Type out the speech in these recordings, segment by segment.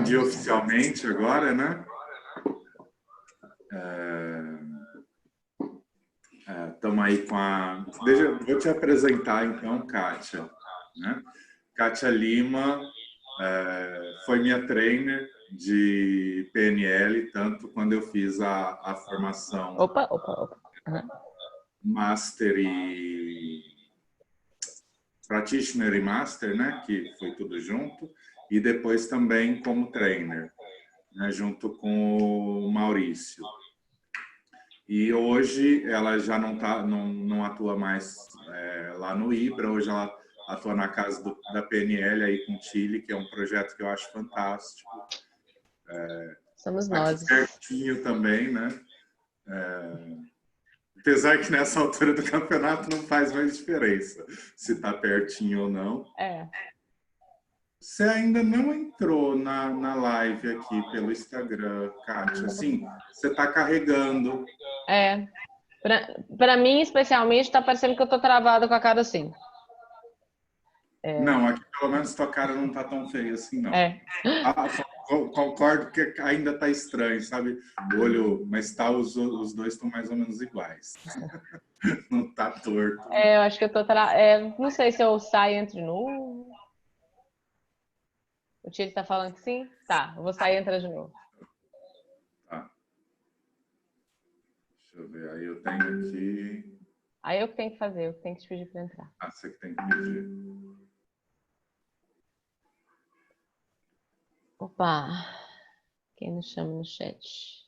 pode ir oficialmente agora, né? Estamos aí com a... Vou te apresentar, então, Kátia. Né? Kátia Lima foi minha trainer de PNL, tanto quando eu fiz a formação Master e Practitioner e Master, né? Que foi tudo junto, e depois também como trainer, né? Junto com o Maurício. E hoje ela já não atua mais lá no IBRA, hoje ela atua na casa da PNL aí com Chile, que é um projeto que eu acho fantástico. Somos nós. Pertinho também, né? Apesar que nessa altura do campeonato não faz mais diferença se está pertinho ou não. Você ainda não entrou na live aqui pelo Instagram, Kátia. Assim, você está carregando. Para mim, especialmente, está parecendo que eu estou travada com a cara assim. Não, aqui pelo menos tua cara não está tão feia assim, não. Concordo que ainda está estranho, sabe? O olho, mas os dois estão mais ou menos iguais. Não está torto. Eu acho que eu tô... não sei se eu saio e entro de novo. O Tio está falando que sim? Tá, eu vou sair e entrar de novo. Tá. Deixa eu ver, aí eu tenho aqui... Aí eu que tenho que fazer, eu que tenho que te pedir para entrar. Ah, você que tem que pedir. Opa! Quem nos chama no chat?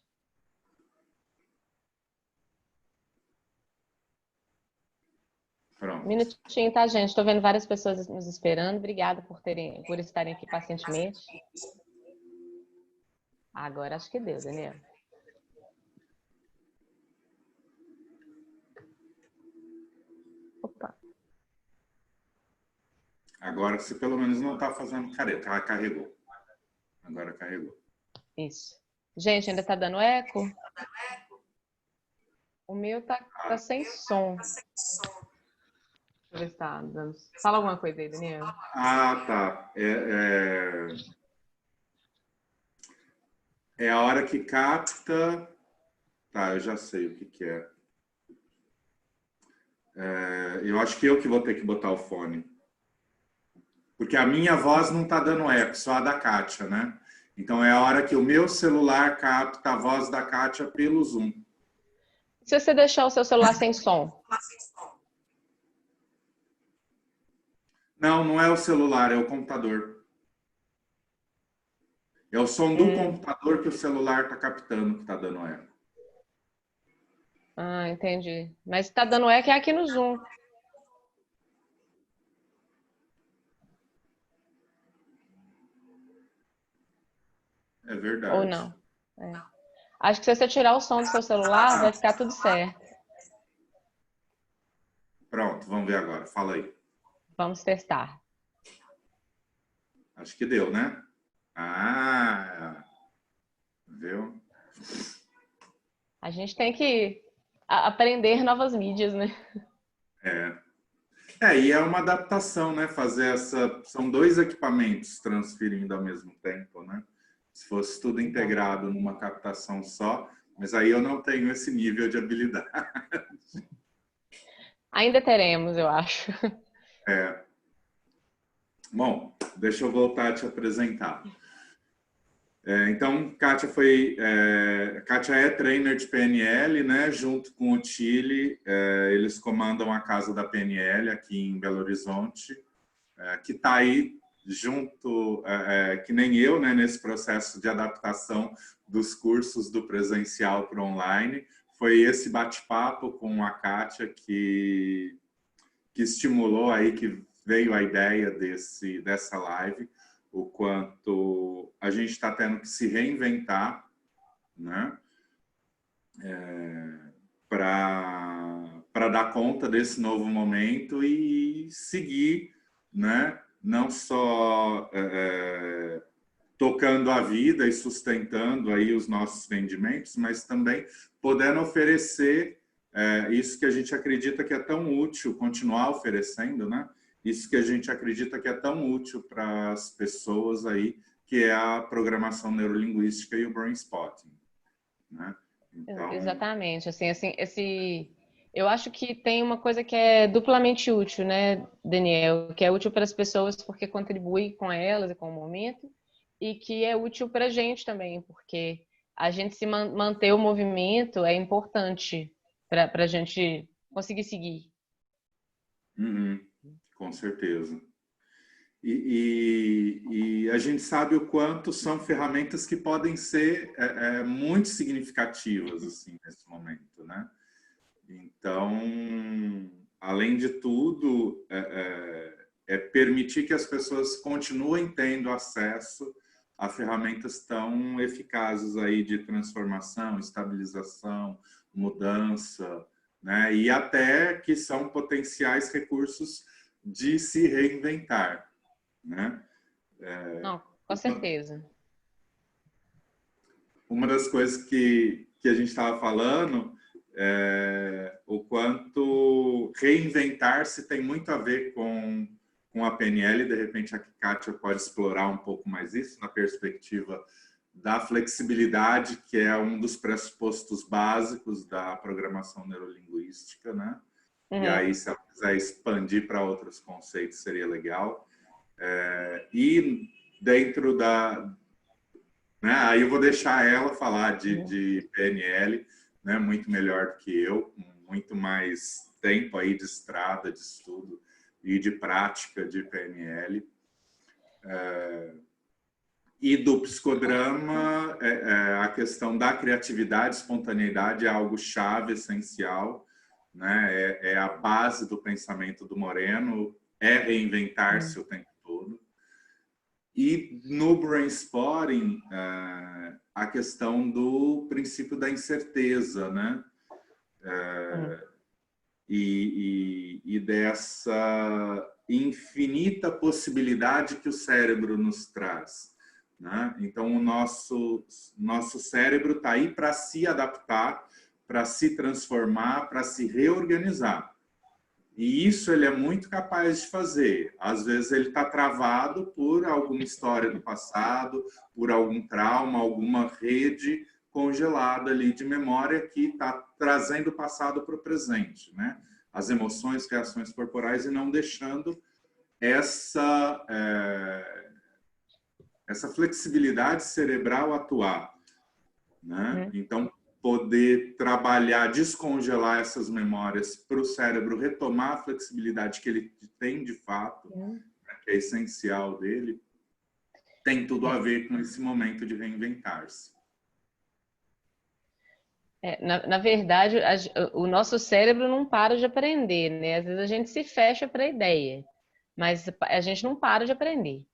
Pronto. Minutinho, tá, gente? Estou vendo várias pessoas nos esperando. Obrigada por estarem aqui pacientemente. Agora acho que deu, Daniel. Opa. Agora você pelo menos não está fazendo careta. Ela carregou. Agora carregou. Isso. Gente, ainda tá dando eco? O meu tá sem som. Deixa eu ver se tá dando... Fala alguma coisa aí, Daniel. Ah, tá. É a hora que capta... Tá, eu já sei o que é. Eu acho que eu que vou ter que botar o fone. Porque a minha voz não tá dando eco, só a da Kátia, né? Então é a hora que o meu celular capta a voz da Kátia pelo Zoom. Se você deixar o seu celular sem som? Não, não é o celular, é o computador. É o som do computador que o celular tá captando que tá dando eco. Ah, entendi. Mas tá dando eco é aqui no Zoom. É verdade. Ou não? Acho que se você tirar o som do seu celular, vai ficar tudo certo. Pronto, vamos ver agora. Fala aí. Vamos testar. Acho que deu, né? Ah, viu? A gente tem que aprender novas mídias, né? E é uma adaptação, né? Fazer essa... São dois equipamentos transferindo ao mesmo tempo, né? Se fosse tudo integrado numa captação só, mas aí eu não tenho esse nível de habilidade. Ainda teremos, eu acho. Bom, deixa eu voltar a te apresentar. Então, Kátia Kátia é trainer de PNL, né? Junto com o Chile, eles comandam a casa da PNL aqui em Belo Horizonte, que está aí junto, que nem eu, né? Nesse processo de adaptação dos cursos do presencial para o online. Foi esse bate-papo com a Kátia que estimulou aí, que veio a ideia dessa live, o quanto a gente está tendo que se reinventar, né? Para dar conta desse novo momento e seguir, né? Não só tocando a vida e sustentando aí os nossos rendimentos, mas também podendo oferecer isso que a gente acredita que é tão útil, continuar oferecendo, né? Isso que a gente acredita que é tão útil para as pessoas aí que é a programação neurolinguística e o brain spotting, né? Então, exatamente. Eu acho que tem uma coisa que é duplamente útil, né, Daniel? Que é útil para as pessoas porque contribui com elas e com o momento, e que é útil para a gente também, porque a gente se manter o movimento é importante para a gente conseguir seguir. com certeza. E a gente sabe o quanto são ferramentas que podem ser muito significativas assim, nesse momento, né? Então, além de tudo, permitir que as pessoas continuem tendo acesso a ferramentas tão eficazes aí de transformação, estabilização, mudança, né? E até que são potenciais recursos de se reinventar, né? Não, com certeza. Uma das coisas que a gente estava falando o quanto reinventar-se tem muito a ver com a PNL. De repente, a Kátia pode explorar um pouco mais isso na perspectiva da flexibilidade, que é um dos pressupostos básicos da programação neurolinguística, né? E aí, se ela quiser expandir para outros conceitos, seria legal. E dentro da... Né, aí eu vou deixar ela falar de PNL, né, muito melhor do que eu, com muito mais tempo aí de estrada, de estudo e de prática de PNL. E do psicodrama, a questão da criatividade, espontaneidade é algo chave, essencial, né? É a base do pensamento do Moreno, é reinventar-se o tempo todo. E no Brainspotting, a questão do princípio da incerteza, né? E dessa infinita possibilidade que o cérebro nos traz, né? Então, o nosso cérebro está aí para se adaptar, para se transformar, para se reorganizar. E isso ele é muito capaz de fazer. Às vezes ele está travado por alguma história do passado, por algum trauma, alguma rede congelada ali de memória que está trazendo o passado para o presente, né? As emoções, reações corporais, e não deixando essa flexibilidade cerebral atuar, né? Então, poder trabalhar, descongelar essas memórias para o cérebro retomar a flexibilidade que ele tem de fato, né, que é essencial dele, tem tudo a ver com esse momento de reinventar-se. Na verdade, o nosso cérebro não para de aprender, né? Às vezes a gente se fecha para a ideia, mas a gente não para de aprender.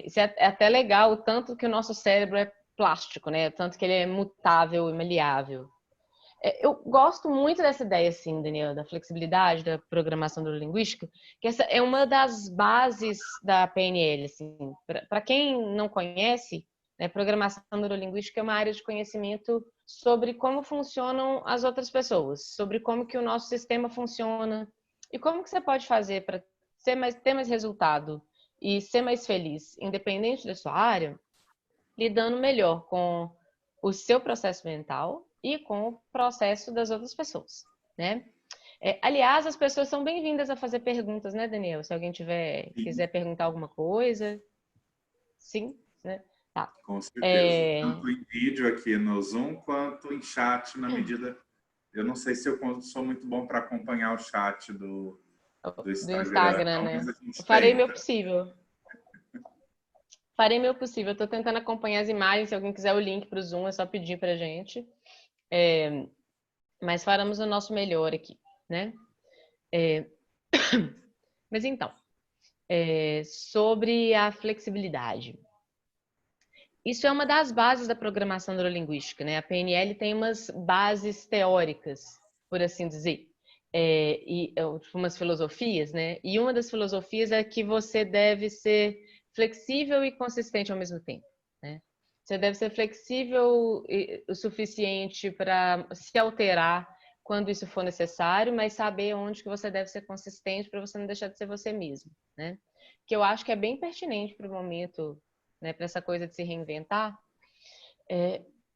Isso é até legal, o tanto que o nosso cérebro é plástico, né? Tanto que ele é mutável e maleável. Eu gosto muito dessa ideia, assim, Daniel, da flexibilidade, da programação neurolinguística, que essa é uma das bases da PNL, assim. Para quem não conhece, né, programação neurolinguística é uma área de conhecimento sobre como funcionam as outras pessoas, sobre como que o nosso sistema funciona e como que você pode fazer para ter mais resultado e ser mais feliz, independente da sua área, lidando melhor com o seu processo mental e com o processo das outras pessoas, né? Aliás, as pessoas são bem-vindas a fazer perguntas, né, Daniel? Se alguém quiser perguntar alguma coisa. Sim, né? Tá. Com certeza. Tanto em vídeo aqui no Zoom, quanto em chat, na medida... Eu não sei se eu sou muito bom para acompanhar o chat do Instagram, né? mas a gente Farei tenta. meu possível. Farei meu possível. Estou tentando acompanhar as imagens. Se alguém quiser o link para o Zoom, é só pedir para a gente. Mas faremos o nosso melhor aqui, né? Mas então, sobre a flexibilidade. Isso é uma das bases da programação neurolinguística, né? A PNL tem umas bases teóricas, por assim dizer, tipo umas filosofias, né? E uma das filosofias é que você deve ser flexível e consistente ao mesmo tempo, né? Você deve ser flexível o suficiente para se alterar quando isso for necessário, mas saber onde que você deve ser consistente para você não deixar de ser você mesmo, né? Que eu acho que é bem pertinente para o momento né, para essa coisa de se reinventar,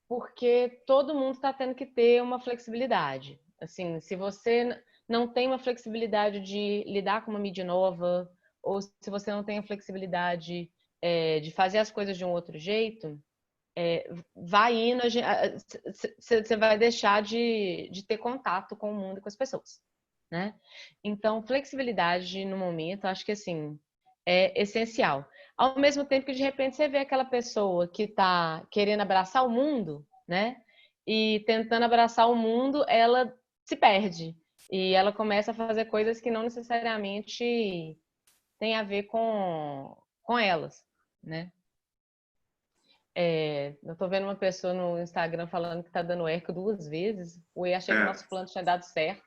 porque todo mundo está tendo que ter uma flexibilidade. Assim, se você não tem uma flexibilidade de lidar com uma mídia nova, ou se você não tem a flexibilidade de fazer as coisas de um outro jeito, vai indo, você vai deixar de ter contato com o mundo e com as pessoas, né? Então, flexibilidade no momento, acho que assim, é essencial. Ao mesmo tempo que de repente você vê aquela pessoa que está querendo abraçar o mundo, né? E tentando abraçar o mundo, ela se perde. E ela começa a fazer coisas que não necessariamente têm a ver com elas, né? Eu tô vendo uma pessoa no Instagram falando que tá dando eco 2 vezes. Achei que o nosso plano tinha dado certo.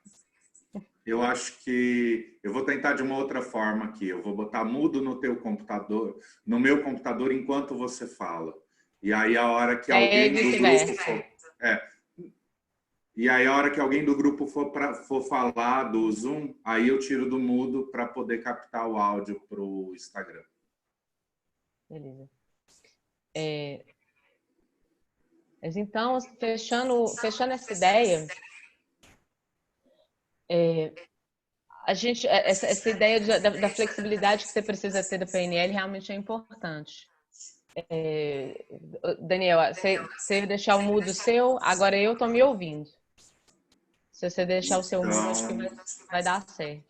Eu acho que eu vou tentar de uma outra forma aqui. Eu vou botar mudo no teu computador, no meu computador, enquanto você fala. E aí a hora que alguém do grupo for, e aí a hora que alguém do grupo for falar do Zoom, aí eu tiro do mudo para poder captar o áudio para o Instagram. Beleza. Mas então, fechando essa ideia, essa ideia da flexibilidade que você precisa ter da PNL realmente é importante. Daniel, você deixar o mudo seu, agora eu tô me ouvindo. Se você deixar o seu mudo, acho que vai dar certo.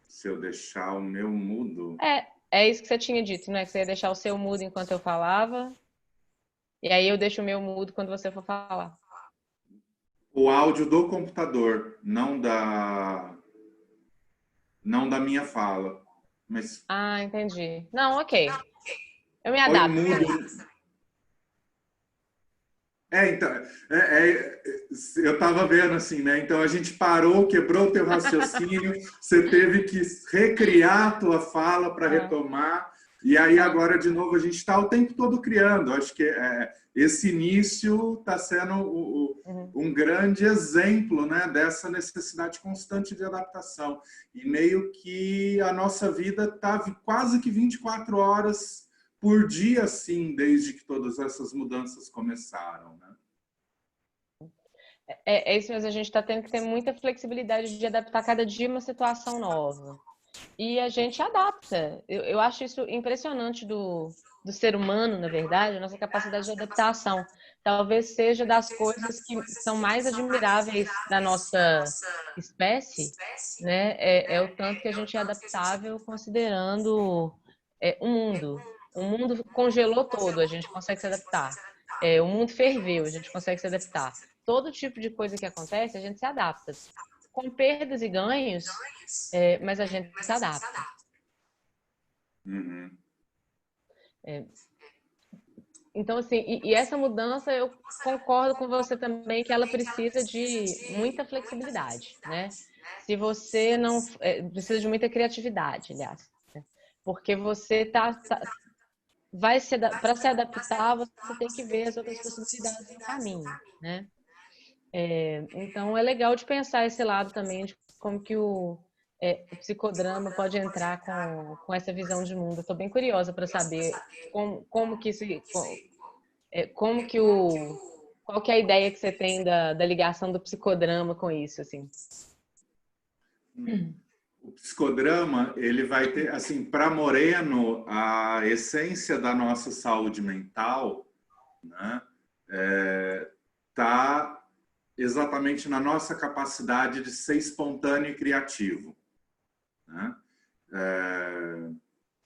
Se eu deixar o meu mudo... É isso que você tinha dito, né? Que você ia deixar o seu mudo enquanto eu falava. E aí eu deixo o meu mudo quando você for falar. O áudio do computador, não da minha fala. Mas... entendi. Não, ok. Eu me Põe adapto. mudo. Então, eu estava vendo assim, né? Então a gente parou, quebrou o teu raciocínio, você teve que recriar a tua fala para retomar, e aí agora de novo a gente está o tempo todo criando. Acho que esse início está sendo um grande exemplo, né, dessa necessidade constante de adaptação. E meio que a nossa vida está quase que 24 horas por dia, assim, desde que todas essas mudanças começaram, né? É isso mesmo, a gente está tendo que ter muita flexibilidade de adaptar cada dia uma situação nova. E a gente adapta. Eu acho isso impressionante do ser humano, na verdade, a nossa capacidade de adaptação. Talvez seja das coisas que são mais admiráveis da nossa espécie, né? É o tanto que a gente é adaptável considerando o mundo. O mundo congelou todo, a gente consegue se adaptar. O mundo ferveu, a gente consegue se adaptar. Todo tipo de coisa que acontece, a gente se adapta. Com perdas e ganhos, mas a gente se adapta. Então, assim, e essa mudança, eu concordo com você também que ela precisa de muita flexibilidade, né? Se você não... precisa de muita criatividade, aliás. Né? Porque você para se adaptar, você tem que ver as outras possibilidades no caminho, né? Então, é legal de pensar esse lado também, de como que o psicodrama pode entrar com essa visão de mundo. Estou bem curiosa para saber como que isso... qual que é a ideia que você tem da ligação do psicodrama com isso, assim? O psicodrama, ele vai ter, assim, para Moreno, a essência da nossa saúde mental, né, tá exatamente na nossa capacidade de ser espontâneo e criativo, né?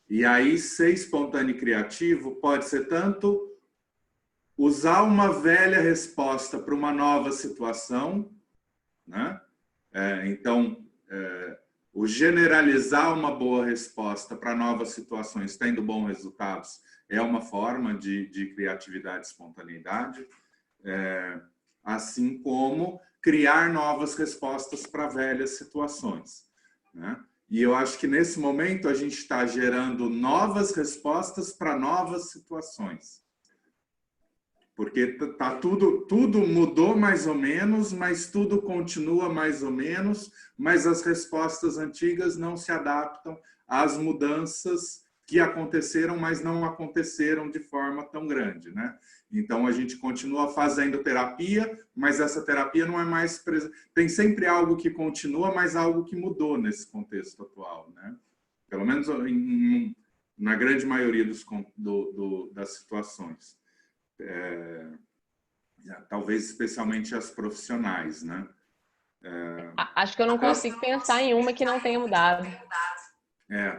E aí, ser espontâneo e criativo pode ser tanto usar uma velha resposta para uma nova situação, né? Então, o generalizar uma boa resposta para novas situações, tendo bons resultados, é uma forma de criatividade e espontaneidade, assim como criar novas respostas para velhas situações, né? E eu acho que nesse momento a gente está gerando novas respostas para novas situações. Porque tudo mudou mais ou menos, mas tudo continua mais ou menos, mas as respostas antigas não se adaptam às mudanças que aconteceram, mas não aconteceram de forma tão grande, né? Então, a gente continua fazendo terapia, mas essa terapia não é mais... Tem sempre algo que continua, mas algo que mudou nesse contexto atual, né? Pelo menos na grande maioria das situações. Talvez especialmente as profissionais, né? Acho que eu não consigo pensar em uma que não tenha mudado.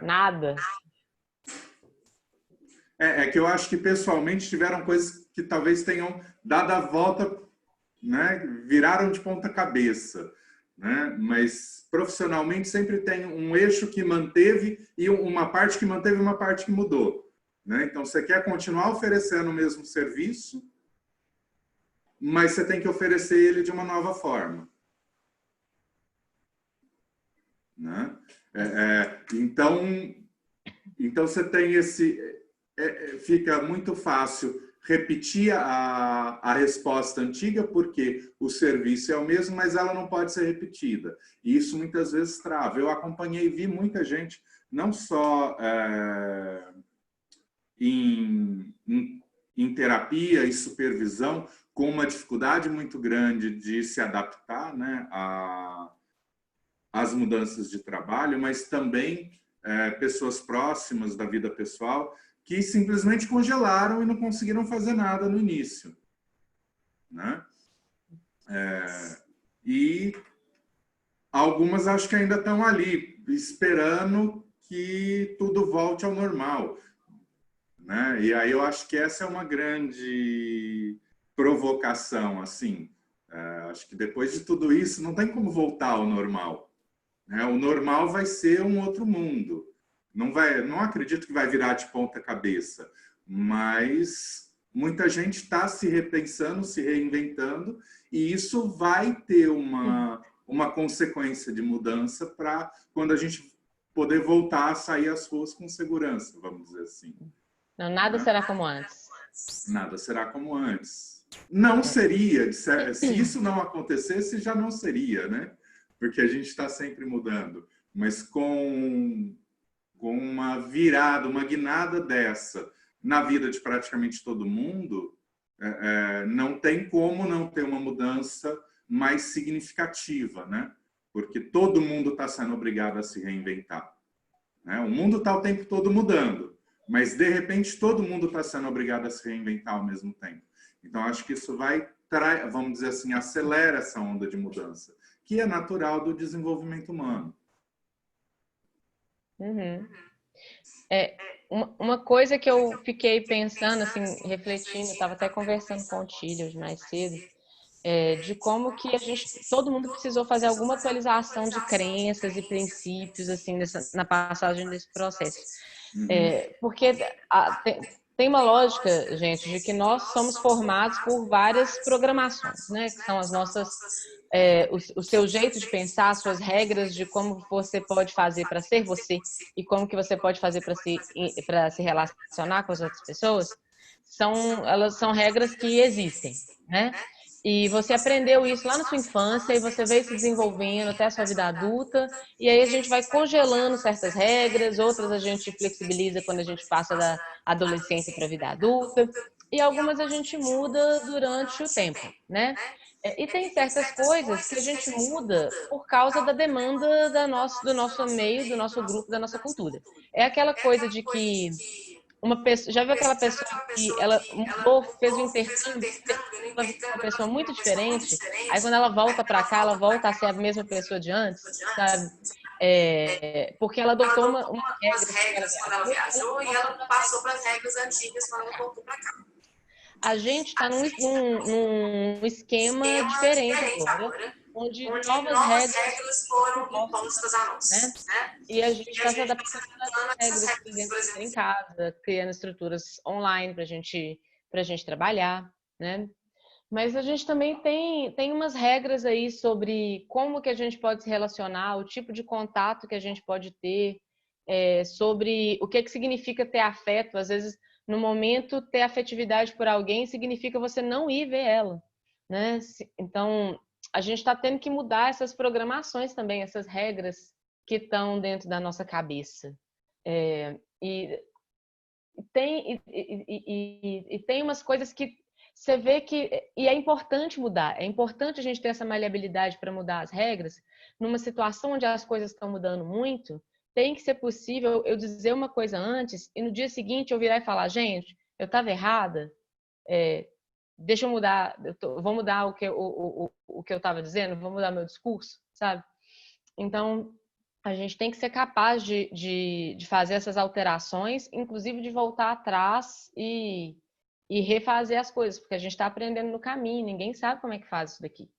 Nada. É que eu acho que pessoalmente tiveram coisas que talvez tenham dado a volta, né? Viraram de ponta cabeça, né? Mas profissionalmente sempre tem um eixo que manteve e uma parte que manteve e uma parte que mudou, né? Então você quer continuar oferecendo o mesmo serviço, mas você tem que oferecer ele de uma nova forma, né? Então você tem fica muito fácil repetir a resposta antiga, porque o serviço é o mesmo, mas ela não pode ser repetida. E isso muitas vezes trava. Eu acompanhei e vi muita gente, não só em terapia e supervisão, com uma dificuldade muito grande de se adaptar, né, às mudanças de trabalho, mas também pessoas próximas da vida pessoal que simplesmente congelaram e não conseguiram fazer nada no início, né? E algumas acho que ainda estão ali, esperando que tudo volte ao normal, né? E aí eu acho que essa é uma grande provocação, assim. Acho que depois de tudo isso não tem como voltar ao normal, né? O normal vai ser um outro mundo. Não acredito que vai virar de ponta cabeça, mas muita gente está se repensando, se reinventando, e isso vai ter uma consequência de mudança para quando a gente poder voltar a sair às ruas com segurança, vamos dizer assim. Não, nada será como antes. Nada será como antes. Não seria, se isso não acontecesse, já não seria, né? Porque a gente está sempre mudando. Mas com uma virada, uma guinada dessa na vida de praticamente todo mundo, não tem como não ter uma mudança mais significativa, né? Porque todo mundo está sendo obrigado a se reinventar, né? O mundo está o tempo todo mudando, mas de repente todo mundo está sendo obrigado a se reinventar ao mesmo tempo. Então acho que isso vamos dizer assim, acelera essa onda de mudança, que é natural do desenvolvimento humano. Uhum. Uma coisa que eu fiquei pensando, assim, refletindo, eu estava até conversando com o Tílio hoje mais cedo, de como que todo mundo precisou fazer alguma atualização de crenças e princípios, assim, na passagem desse processo. Porque tem uma lógica, gente, de que nós somos formados por várias programações, né? Que são as nossas... o seu jeito de pensar, as suas regras de como você pode fazer para ser você e como que você pode fazer para se relacionar com as outras pessoas, elas são regras que existem, né? E você aprendeu isso lá na sua infância e você veio se desenvolvendo até a sua vida adulta, e aí a gente vai congelando certas regras, outras a gente flexibiliza quando a gente passa da adolescência para a vida adulta, e algumas a gente muda durante o tempo, né? E tem certas coisas que a gente muda por causa da demanda do nosso meio, do nosso grupo, da nossa cultura. É aquela coisa de que uma pessoa, já viu aquela pessoa que ela mudou, fez um intercâmbio, uma pessoa muito diferente, aí quando ela volta para cá, ela volta a ser a mesma pessoa de antes, sabe? Porque ela adotou umas regras quando ela viajou e ela passou para as regras antigas quando ela voltou para cá. A gente está num esquema diferente agora, onde novas regras foram impostas a nós, né? E a gente está se adaptando às regras, por exemplo, em casa, criando estruturas online para a gente trabalhar, né? Mas a gente também tem umas regras aí sobre como que a gente pode se relacionar, o tipo de contato que a gente pode ter, sobre o que significa ter afeto. Às vezes, no momento, ter afetividade por alguém significa você não ir ver ela, né? Então, a gente está tendo que mudar essas programações também, essas regras que estão dentro da nossa cabeça. E tem umas coisas que você vê que... E é importante mudar. É importante a gente ter essa maleabilidade para mudar as regras. Numa situação onde as coisas estão mudando muito, tem que ser possível eu dizer uma coisa antes e no dia seguinte eu virar e falar, gente, eu estava errada, deixa eu mudar, vou mudar o que eu estava dizendo, vou mudar meu discurso, sabe? Então, a gente tem que ser capaz de fazer essas alterações, inclusive de voltar atrás e refazer as coisas, porque a gente está aprendendo no caminho, ninguém sabe como é que faz isso daqui.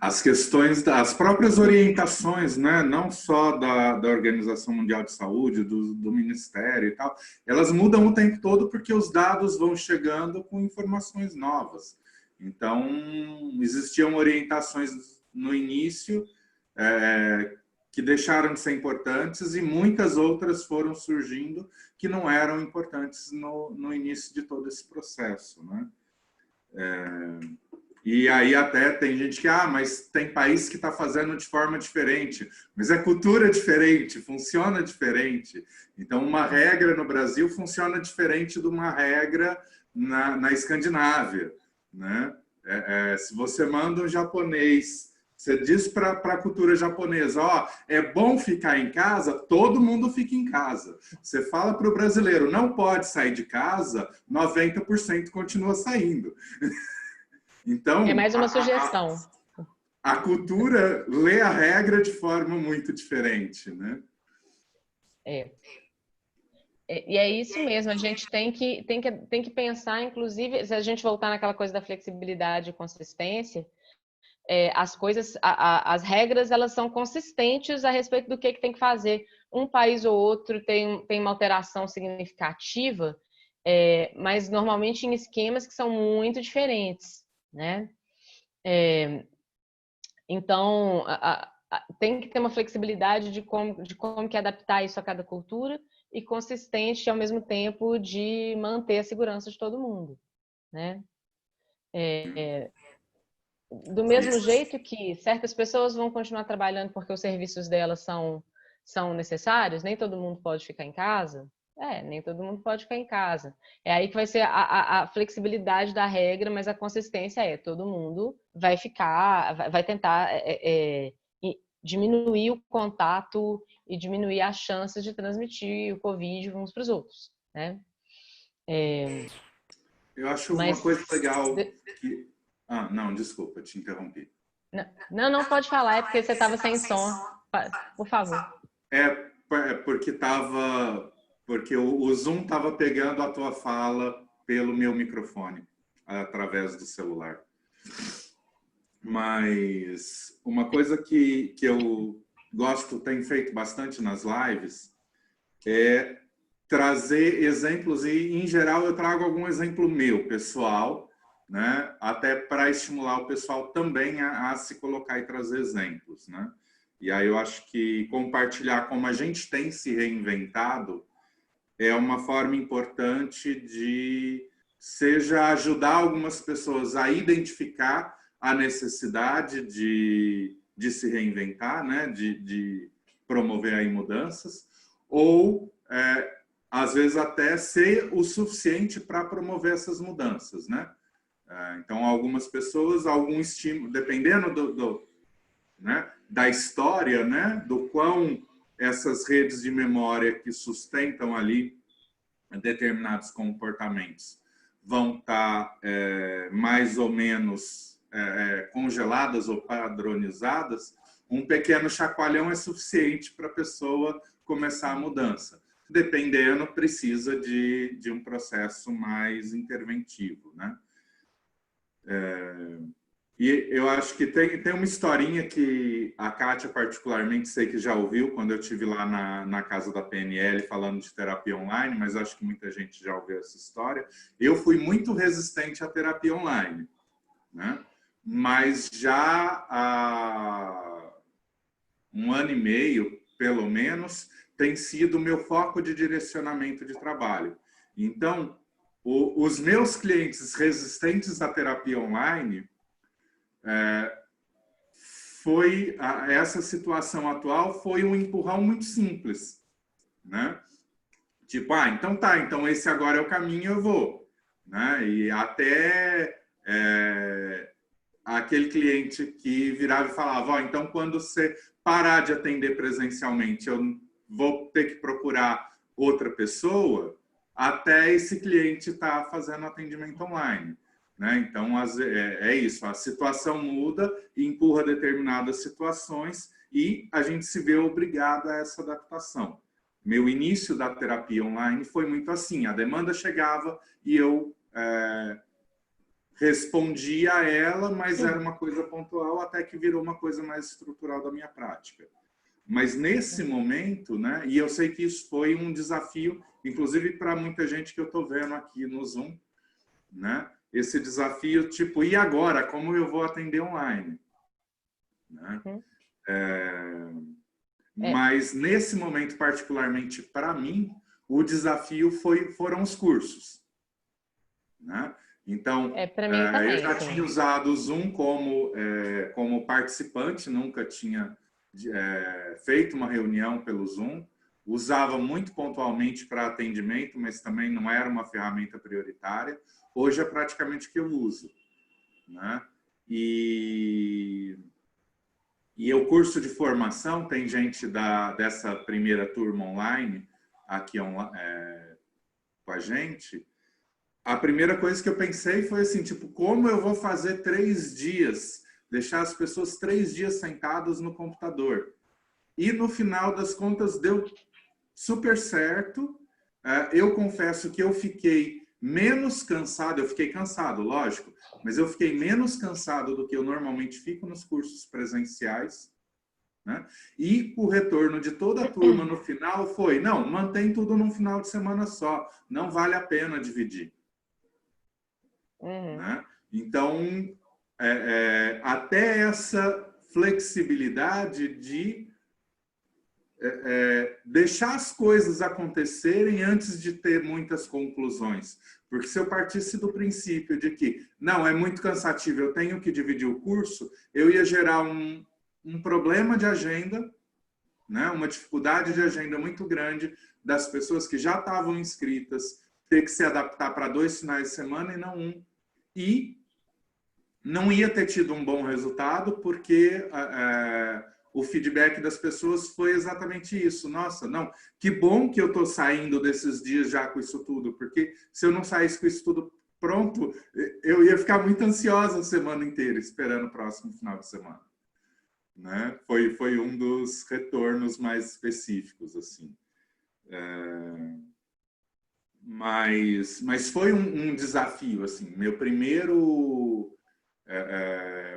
As questões, as próprias orientações, né, não só da Organização Mundial de Saúde, do Ministério e tal, elas mudam o tempo todo porque os dados vão chegando com informações novas. Então, existiam orientações no início que deixaram de ser importantes e muitas outras foram surgindo que não eram importantes no início de todo esse processo, né? E aí até tem gente que, mas tem país que está fazendo de forma diferente, mas é cultura diferente, funciona diferente. Então, uma regra no Brasil funciona diferente de uma regra na Escandinávia, né? Se você manda um japonês, você diz para a cultura japonesa, é bom ficar em casa, todo mundo fica em casa. Você fala para o brasileiro, não pode sair de casa, 90% continua saindo. Então, é mais uma sugestão. A cultura lê a regra de forma muito diferente, né? E é isso mesmo, a gente tem que pensar, inclusive, se a gente voltar naquela coisa da flexibilidade e consistência, as coisas, as regras, elas são consistentes a respeito do que tem que fazer. Um país ou outro tem uma alteração significativa, mas normalmente em esquemas que são muito diferentes, né? Então, tem que ter uma flexibilidade de como que adaptar isso a cada cultura e consistente ao mesmo tempo de manter a segurança de todo mundo, né? Do mesmo jeito que certas pessoas vão continuar trabalhando porque os serviços delas são necessários, nem todo mundo pode ficar em casa. Nem todo mundo pode ficar em casa. É aí que vai ser a flexibilidade da regra, mas a consistência todo mundo vai ficar, vai tentar diminuir o contato e diminuir as chances de transmitir o Covid uns para os outros, né? Eu acho uma coisa legal que... não, desculpa, te interrompi. Não pode falar, é porque você estava sem som. Por favor. Porque o Zoom estava pegando a tua fala pelo meu microfone, através do celular. Mas uma coisa que eu gosto, tenho feito bastante nas lives, é trazer exemplos, e em geral eu trago algum exemplo meu, pessoal, né? Até para estimular o pessoal também a se colocar e trazer exemplos, né? E aí eu acho que compartilhar como a gente tem se reinventado é uma forma importante de, seja ajudar algumas pessoas a identificar a necessidade de se reinventar, né? De promover aí mudanças, ou às vezes até ser o suficiente para promover essas mudanças, né? Então, algumas pessoas, algum estímulo, dependendo né, da história, né, do quão essas redes de memória que sustentam ali determinados comportamentos vão estar mais ou menos congeladas ou padronizadas, um pequeno chacoalhão é suficiente para a pessoa começar a mudança. Dependendo, precisa de um processo mais interventivo, né? E eu acho que tem uma historinha que a Kátia particularmente sei que já ouviu quando eu estive lá na casa da PNL falando de terapia online, mas acho que muita gente já ouviu essa história. Eu fui muito resistente à terapia online, né? Mas já há 1 ano e meio, pelo menos, tem sido o meu foco de direcionamento de trabalho. Então, os meus clientes resistentes à terapia online, essa situação atual foi um empurrão muito simples, né? Tipo, ah, então tá, então esse agora é o caminho, eu vou. Né? E até aquele cliente que virava e falava, ó, então quando você parar de atender presencialmente, eu vou ter que procurar outra pessoa, até esse cliente tá fazendo atendimento online. Né? Então, é isso, a situação muda e empurra determinadas situações e a gente se vê obrigado a essa adaptação. Meu início da terapia online foi muito assim, a demanda chegava e eu respondia a ela, mas era uma coisa pontual até que virou uma coisa mais estrutural da minha prática. Mas nesse momento, né, e eu sei que isso foi um desafio, inclusive para muita gente que eu estou vendo aqui no Zoom, né? Esse desafio, tipo, e agora? Como eu vou atender online? Né? Mas nesse momento, particularmente para mim, o desafio foram os cursos. Né? Então, para mim também, eu já assim. tinha usado o Zoom como participante, nunca tinha feito uma reunião pelo Zoom. Usava muito pontualmente para atendimento, mas também não era uma ferramenta prioritária. Hoje é praticamente o que eu uso. Né? E o curso de formação, tem gente dessa primeira turma online aqui com a gente. A primeira coisa que eu pensei foi assim, tipo, como eu vou fazer 3 dias, deixar as pessoas 3 dias sentadas no computador? E no final das contas deu super certo. Eu confesso que eu fiquei menos cansado, eu fiquei cansado, lógico, mas eu fiquei menos cansado do que eu normalmente fico nos cursos presenciais. Né? E o retorno de toda a turma no final foi, não, mantém tudo num final de semana só, não vale a pena dividir. Né? Então, até essa flexibilidade de deixar as coisas acontecerem antes de ter muitas conclusões. Porque se eu partisse do princípio de que, não, é muito cansativo, eu tenho que dividir o curso, eu ia gerar um problema de agenda, né? Uma dificuldade de agenda muito grande das pessoas que já estavam inscritas, ter que se adaptar para 2 finais de semana e não um. E não ia ter tido um bom resultado, porque o feedback das pessoas foi exatamente isso. Nossa, não, que bom que eu estou saindo desses dias já com isso tudo, porque se eu não saísse com isso tudo pronto, eu ia ficar muito ansiosa a semana inteira, esperando o próximo final de semana. Né? Foi um dos retornos mais específicos, assim. Mas foi um desafio, assim. Meu primeiro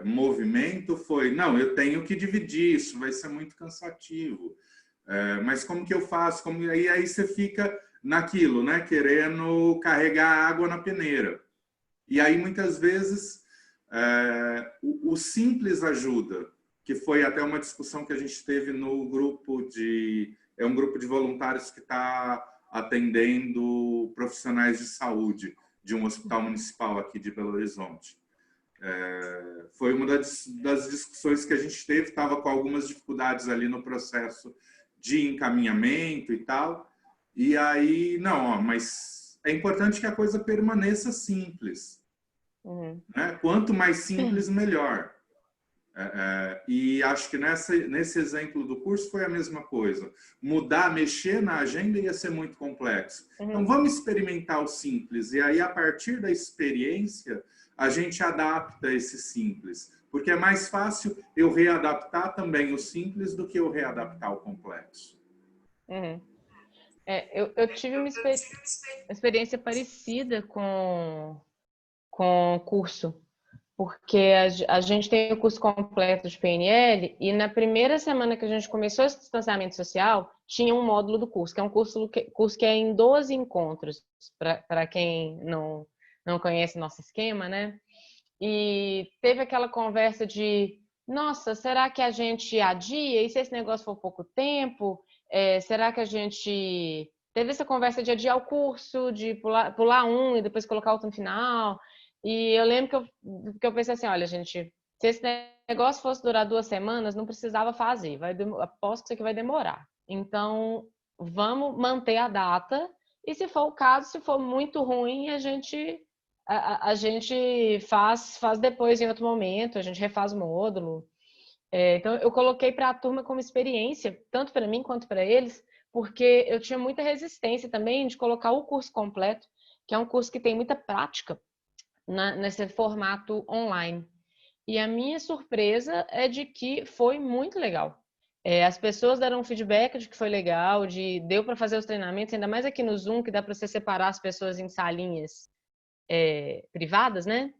movimento foi, não, eu tenho que dividir, isso vai ser muito cansativo. Mas como que eu faço? E aí você fica naquilo, né? Querendo carregar água na peneira. E aí, muitas vezes, o simples ajuda, que foi até uma discussão que a gente teve no grupo é um grupo de voluntários que está atendendo profissionais de saúde de um hospital municipal aqui de Belo Horizonte. Foi uma das discussões que a gente teve, estava com algumas dificuldades ali no processo de encaminhamento e tal, e aí, não, ó, mas é importante que a coisa permaneça simples. Né? Quanto mais simples, melhor. E acho que nesse exemplo do curso foi a mesma coisa. Mexer na agenda ia ser muito complexo. Então, vamos experimentar o simples. E aí, a partir da experiência, a gente adapta esse simples. Porque é mais fácil eu readaptar também o simples do que eu readaptar o complexo. Eu tive uma experiência parecida com o curso. Porque a gente tem o curso completo de PNL e na primeira semana que a gente começou esse distanciamento social, tinha um módulo do curso, que é um curso que é em 12 encontros, para quem não conhece nosso esquema, né? E teve aquela conversa de, nossa, será que a gente adia? E se esse negócio for pouco tempo? Será que a gente... Teve essa conversa de adiar o curso, de pular um e depois colocar outro no final... E eu lembro que eu pensei assim, olha, gente, se esse negócio fosse durar 2 semanas, não precisava fazer. Aposto que isso aqui vai demorar. Então, vamos manter a data E se for o caso, se for muito ruim, a gente faz depois em outro momento, a gente refaz o módulo. Então, eu coloquei para a turma como experiência, tanto para mim quanto para eles, porque eu tinha muita resistência também de colocar o curso completo, que é um curso que tem muita prática nesse formato online. E a minha surpresa é de que foi muito legal. As pessoas deram um feedback de que foi legal, deu para fazer os treinamentos, ainda mais aqui no Zoom, que dá para você separar as pessoas em salinhas privadas, né?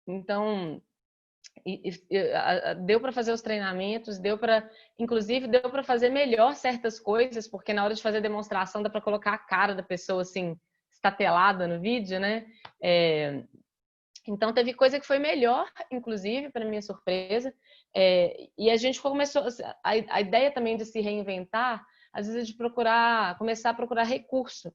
Então, deu para fazer os treinamentos, inclusive deu para fazer melhor certas coisas, porque na hora de fazer a demonstração dá para colocar a cara da pessoa assim estatelada no vídeo, né? Então teve coisa que foi melhor, inclusive para minha surpresa, e a gente começou a ideia também de se reinventar, às vezes de começar a procurar recurso.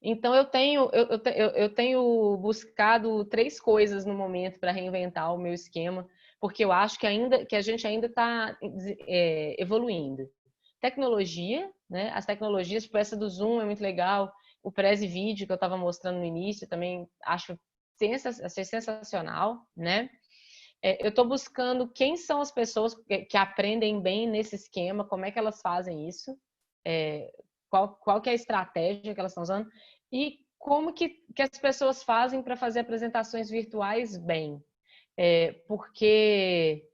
Então eu tenho buscado 3 coisas no momento para reinventar o meu esquema, porque eu acho que a gente ainda está evoluindo. Tecnologia, né? As tecnologias, tipo essa do Zoom é muito legal, o Prezi Vídeo que eu estava mostrando no início também achei sensacional, né? Eu estou buscando quem são as pessoas que aprendem bem nesse esquema, como é que elas fazem isso, qual que é a estratégia que elas estão usando e como que as pessoas fazem para fazer apresentações virtuais bem. Porque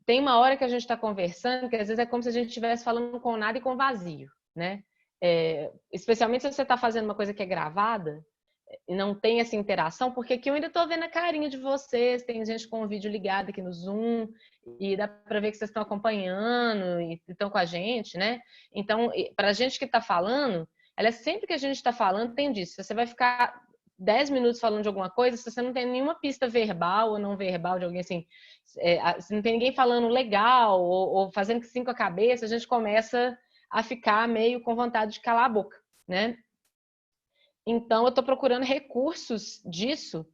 tem uma hora que a gente está conversando que às vezes é como se a gente estivesse falando com nada e com vazio, né? Especialmente se você está fazendo uma coisa que é gravada e não tem essa interação, porque aqui eu ainda estou vendo a carinha de vocês, tem gente com o vídeo ligado aqui no Zoom, e dá para ver que vocês estão acompanhando e estão com a gente, né? Então, para a gente que está falando, sempre que a gente está falando, tem disso. Você vai ficar 10 minutos falando de alguma coisa, se você não tem nenhuma pista verbal ou não verbal de alguém assim, se não tem ninguém falando legal ou fazendo que sim com a cabeça, a gente começa a ficar meio com vontade de calar a boca, né? Então, eu estou procurando recursos disso.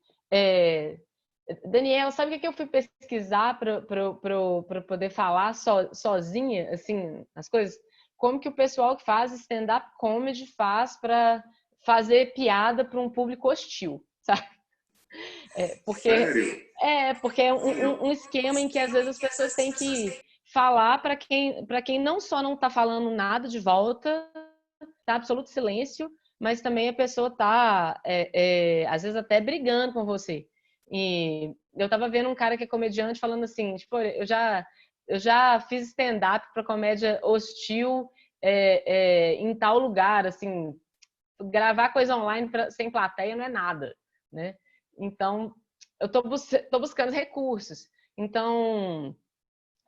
Daniel, sabe o que eu fui pesquisar para poder falar sozinha, assim, as coisas? Como que o pessoal que faz stand-up comedy faz para fazer piada para um público hostil, sabe? Sério? Porque é um esquema em que às vezes as pessoas têm que falar para quem não só não está falando nada de volta, tá absoluto silêncio, mas também a pessoa tá, às vezes até brigando com você. E eu tava vendo um cara que é comediante falando assim, tipo, eu já fiz stand-up para comédia hostil em tal lugar, assim, gravar coisa online sem plateia não é nada, né? Então, eu tô buscando recursos. Então,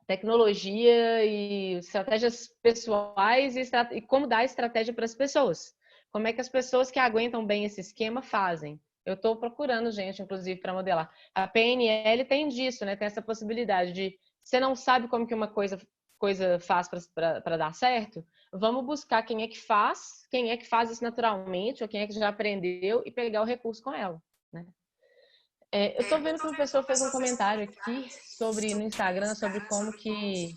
tecnologia e estratégias pessoais e como dar estratégia para as pessoas. Como é que as pessoas que aguentam bem esse esquema fazem? Eu estou procurando gente, inclusive, para modelar. A PNL tem disso, né? Tem essa possibilidade de você não sabe como que uma coisa faz para dar certo? Vamos buscar quem é que faz isso naturalmente, ou quem é que já aprendeu e pegar o recurso com ela, né? Eu estou vendo que uma pessoa fez um comentário aqui no Instagram sobre como que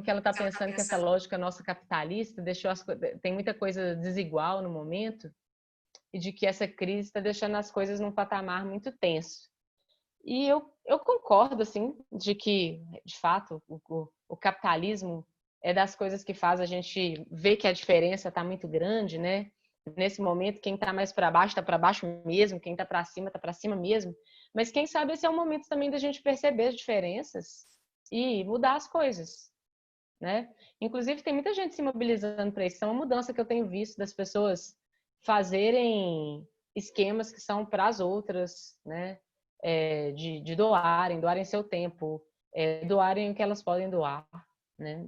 ela está pensando que essa lógica nossa capitalista tem muita coisa desigual no momento e de que essa crise está deixando as coisas num patamar muito tenso. E eu concordo, assim, de que, de fato, o capitalismo é das coisas que faz a gente ver que a diferença está muito grande, né? Nesse momento, quem está mais para baixo está para baixo mesmo, quem está para cima mesmo. Mas quem sabe esse é o momento também da gente perceber as diferenças e mudar as coisas, né? Inclusive, tem muita gente se mobilizando para isso. É uma mudança que eu tenho visto das pessoas fazerem esquemas que são para as outras, né? De doarem seu tempo, doarem o que elas podem doar, né?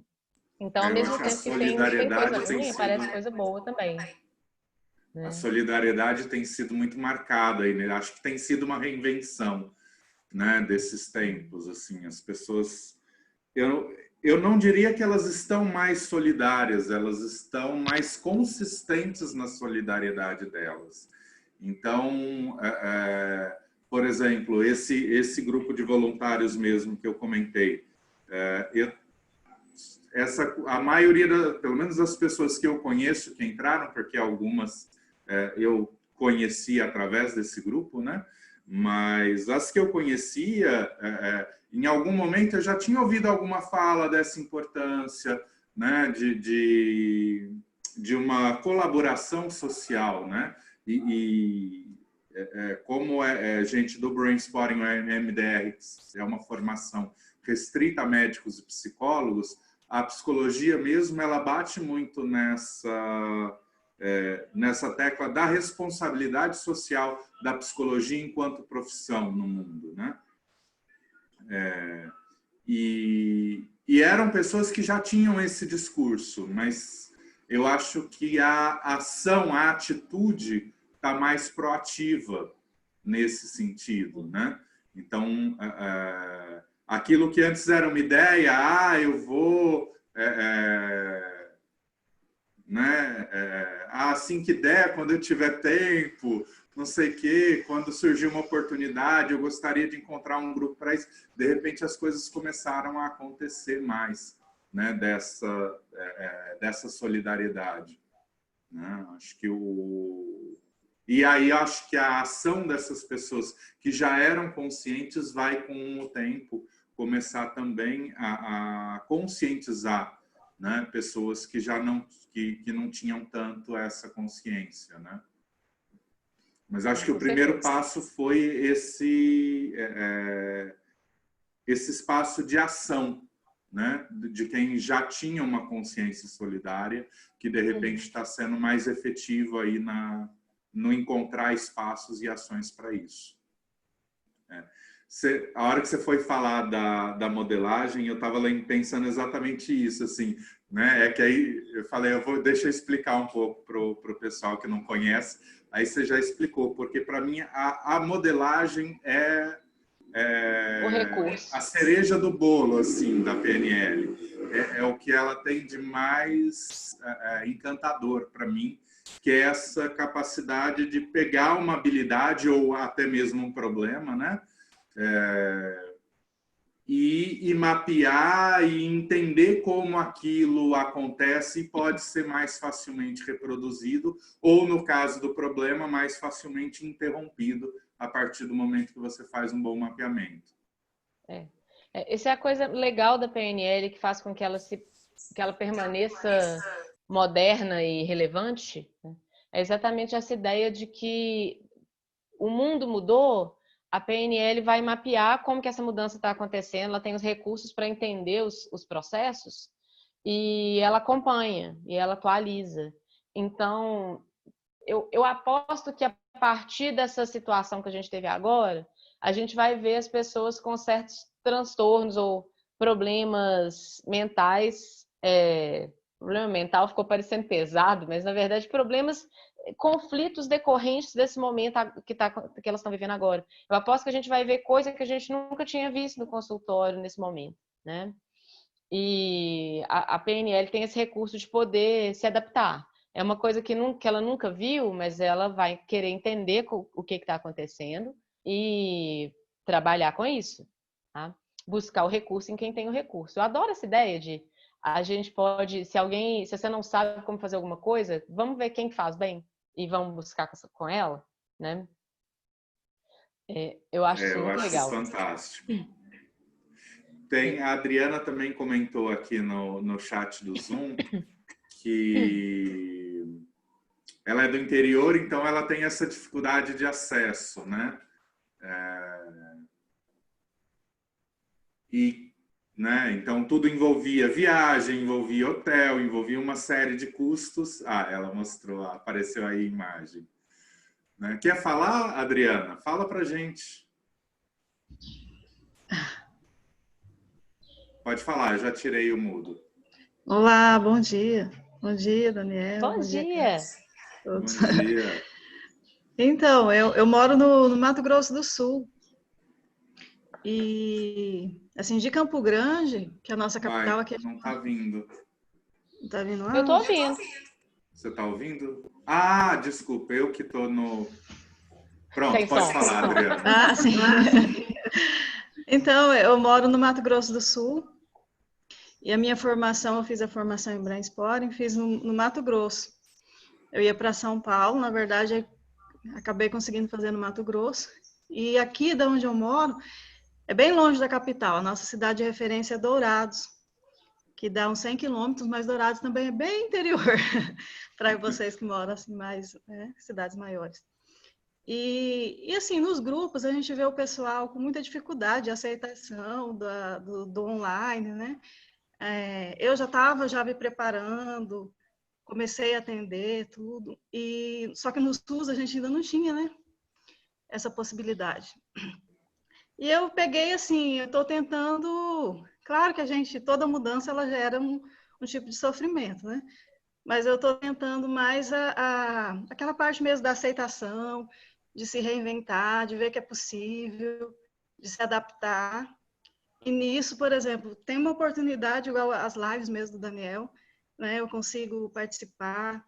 Então, ao Eu mesmo acho que a tempo que tem coisa solidariedade tem ruim, sido... aparece coisa boa também, A né? solidariedade tem sido muito marcada aí, né? Acho que tem sido uma reinvenção, né, desses tempos, assim, as pessoas... Eu não diria que elas estão mais solidárias, elas estão mais consistentes na solidariedade delas. Então, por exemplo, esse grupo de voluntários mesmo que eu comentei, a maioria, pelo menos das pessoas que eu conheço que entraram, porque algumas eu conhecia através desse grupo, né? Mas as que eu conhecia, em algum momento eu já tinha ouvido alguma fala dessa importância, né? De uma colaboração social, né? Como gente do Brainspotting, o MDR, é uma formação restrita a médicos e psicólogos, a psicologia mesmo, ela bate muito nessa tecla da responsabilidade social da psicologia enquanto profissão no mundo, né? E eram pessoas que já tinham esse discurso, mas eu acho que a ação, a atitude está mais proativa nesse sentido, né? Então, aquilo que antes era uma ideia, eu vou, né? Assim que der, quando eu tiver tempo, não sei o quê, quando surgir uma oportunidade, eu gostaria de encontrar um grupo para isso. De repente, as coisas começaram a acontecer mais, né? Dessa solidariedade, né? Acho que E aí acho que a ação dessas pessoas que já eram conscientes vai, com o tempo, começar também a conscientizar, né? Pessoas que já não, que não tinham tanto essa consciência, né? Mas acho que o primeiro passo foi esse espaço de ação, né? De quem já tinha uma consciência solidária, que de repente está sendo mais efetivo aí no encontrar espaços e ações para isso. A hora que você foi falar da modelagem, eu estava pensando exatamente isso, assim, né? É que aí eu falei, deixa eu explicar um pouco para o pessoal que não conhece, aí você já explicou, porque para mim a modelagem O recurso. a cereja do bolo, assim, da PNL. É o que ela tem de mais encantador para mim, que é essa capacidade de pegar uma habilidade ou até mesmo um problema, né? E mapear e entender como aquilo acontece e pode ser mais facilmente reproduzido ou, no caso do problema, mais facilmente interrompido a partir do momento que você faz um bom mapeamento. Essa é a coisa legal da PNL, que faz com que ela permaneça moderna e relevante, né? É exatamente essa ideia de que o mundo mudou, a PNL vai mapear como que essa mudança está acontecendo, ela tem os recursos para entender os processos e ela acompanha e ela atualiza. Então, eu aposto que a partir dessa situação que a gente teve agora, a gente vai ver as pessoas com certos transtornos ou problemas mentais. Problema mental ficou parecendo pesado, mas na verdade conflitos decorrentes desse momento que elas estão vivendo agora. Eu aposto que a gente vai ver coisa que a gente nunca tinha visto no consultório nesse momento, né? E a PNL tem esse recurso de poder se adaptar. É uma coisa que ela nunca viu, mas ela vai querer entender o que está acontecendo e trabalhar com isso, tá? Buscar o recurso em quem tem o recurso. Eu adoro essa ideia de a gente pode, se você não sabe como fazer alguma coisa, vamos ver quem faz bem e vamos buscar com ela, né? Eu acho isso muito legal. Fantástico. A Adriana também comentou aqui no chat do Zoom que ela é do interior, então ela tem essa dificuldade de acesso, né? Né? Então, tudo envolvia viagem, envolvia hotel, envolvia uma série de custos. Ela mostrou, apareceu aí a imagem. Né? Quer falar, Adriana? Fala pra gente. Pode falar, já tirei o mudo. Olá, bom dia. Bom dia, Daniel. Bom dia. Bom dia. Então, eu moro no Mato Grosso do Sul. E, assim, de Campo Grande, que é a nossa capital aqui... Não está vindo. Não está vindo? Eu estou ouvindo. Você está ouvindo? Desculpa, eu que estou no... Pronto, Tem pode som. falar, Adriana. Sim. Então, eu moro no Mato Grosso do Sul. E a minha formação, eu fiz a formação em Brain Spotting, fiz no Mato Grosso. Eu ia para São Paulo, na verdade, acabei conseguindo fazer no Mato Grosso. E aqui, de onde eu moro, é bem longe da capital. A nossa cidade de referência é Dourados, que dá uns 100 quilômetros, mas Dourados também é bem interior, para vocês que moram assim, mais, né, cidades maiores. E assim, nos grupos, a gente vê o pessoal com muita dificuldade de aceitação do online, né? Eu já me preparando, comecei a atender tudo, só que no SUS a gente ainda não tinha, né, essa possibilidade. E eu peguei assim, eu estou tentando, claro que toda mudança ela gera um tipo de sofrimento, né? Mas eu estou tentando mais aquela parte mesmo da aceitação, de se reinventar, de ver que é possível, de se adaptar. E nisso, por exemplo, tem uma oportunidade, igual as lives mesmo do Daniel, né? Eu consigo participar.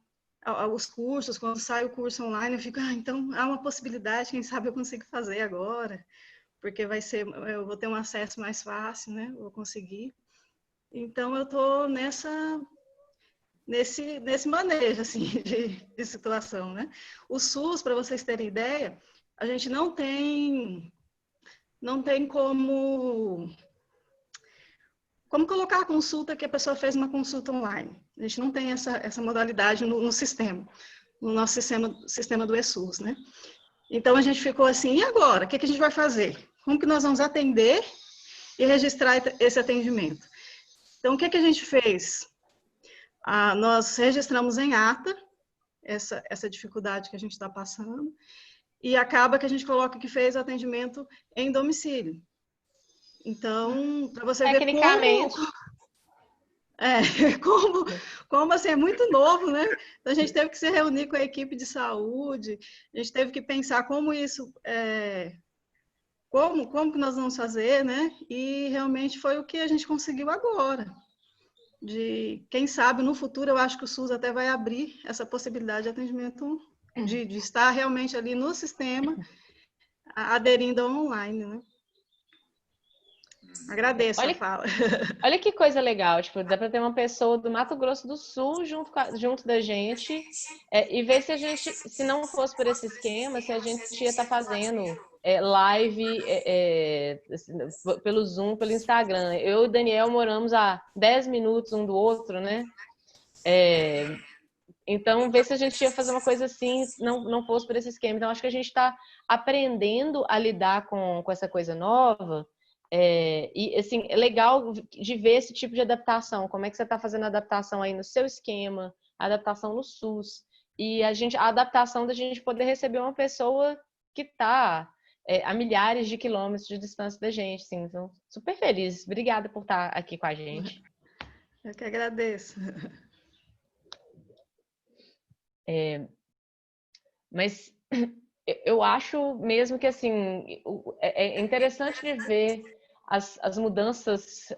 Os cursos, quando sai o curso online, eu fico, então há uma possibilidade, quem sabe eu consigo fazer agora, porque eu vou ter um acesso mais fácil, né? Vou conseguir. Então, eu estou nesse manejo, assim, de situação, né? O SUS, para vocês terem ideia, a gente não tem como colocar a consulta que a pessoa fez uma consulta online. A gente não tem essa modalidade no sistema, no nosso sistema do ESUS, né? Então, a gente ficou assim, e agora? O que a gente vai fazer? Como que nós vamos atender e registrar esse atendimento? Então, o que a gente fez? Nós registramos em ata essa dificuldade que a gente está passando e acaba que a gente coloca que fez o atendimento em domicílio. Então, para você ver como assim, é muito novo, né? Então, a gente teve que se reunir com a equipe de saúde, a gente teve que pensar como isso, como que nós vamos fazer, né? E realmente foi o que a gente conseguiu agora. Quem sabe, no futuro, eu acho que o SUS até vai abrir essa possibilidade de atendimento, de estar realmente ali no sistema, aderindo ao online, né? Agradeço a fala. Olha que coisa legal, tipo, dá para ter uma pessoa do Mato Grosso do Sul junto da gente e ver se não fosse por esse esquema, se a gente ia estar fazendo live pelo Zoom, pelo Instagram. Eu e o Daniel moramos a 10 minutos um do outro, né? Então, ver se a gente ia fazer uma coisa assim, não fosse por esse esquema. Então, acho que a gente está aprendendo a lidar com essa coisa nova. E assim, é legal de ver esse tipo de adaptação. Como é que você está fazendo a adaptação aí no seu esquema, a adaptação no SUS, e a adaptação da gente poder receber uma pessoa que está a milhares de quilômetros de distância da gente. Assim, então, super feliz. Obrigada por estar aqui com a gente. Eu que agradeço. Mas eu acho mesmo que assim é interessante de ver as mudanças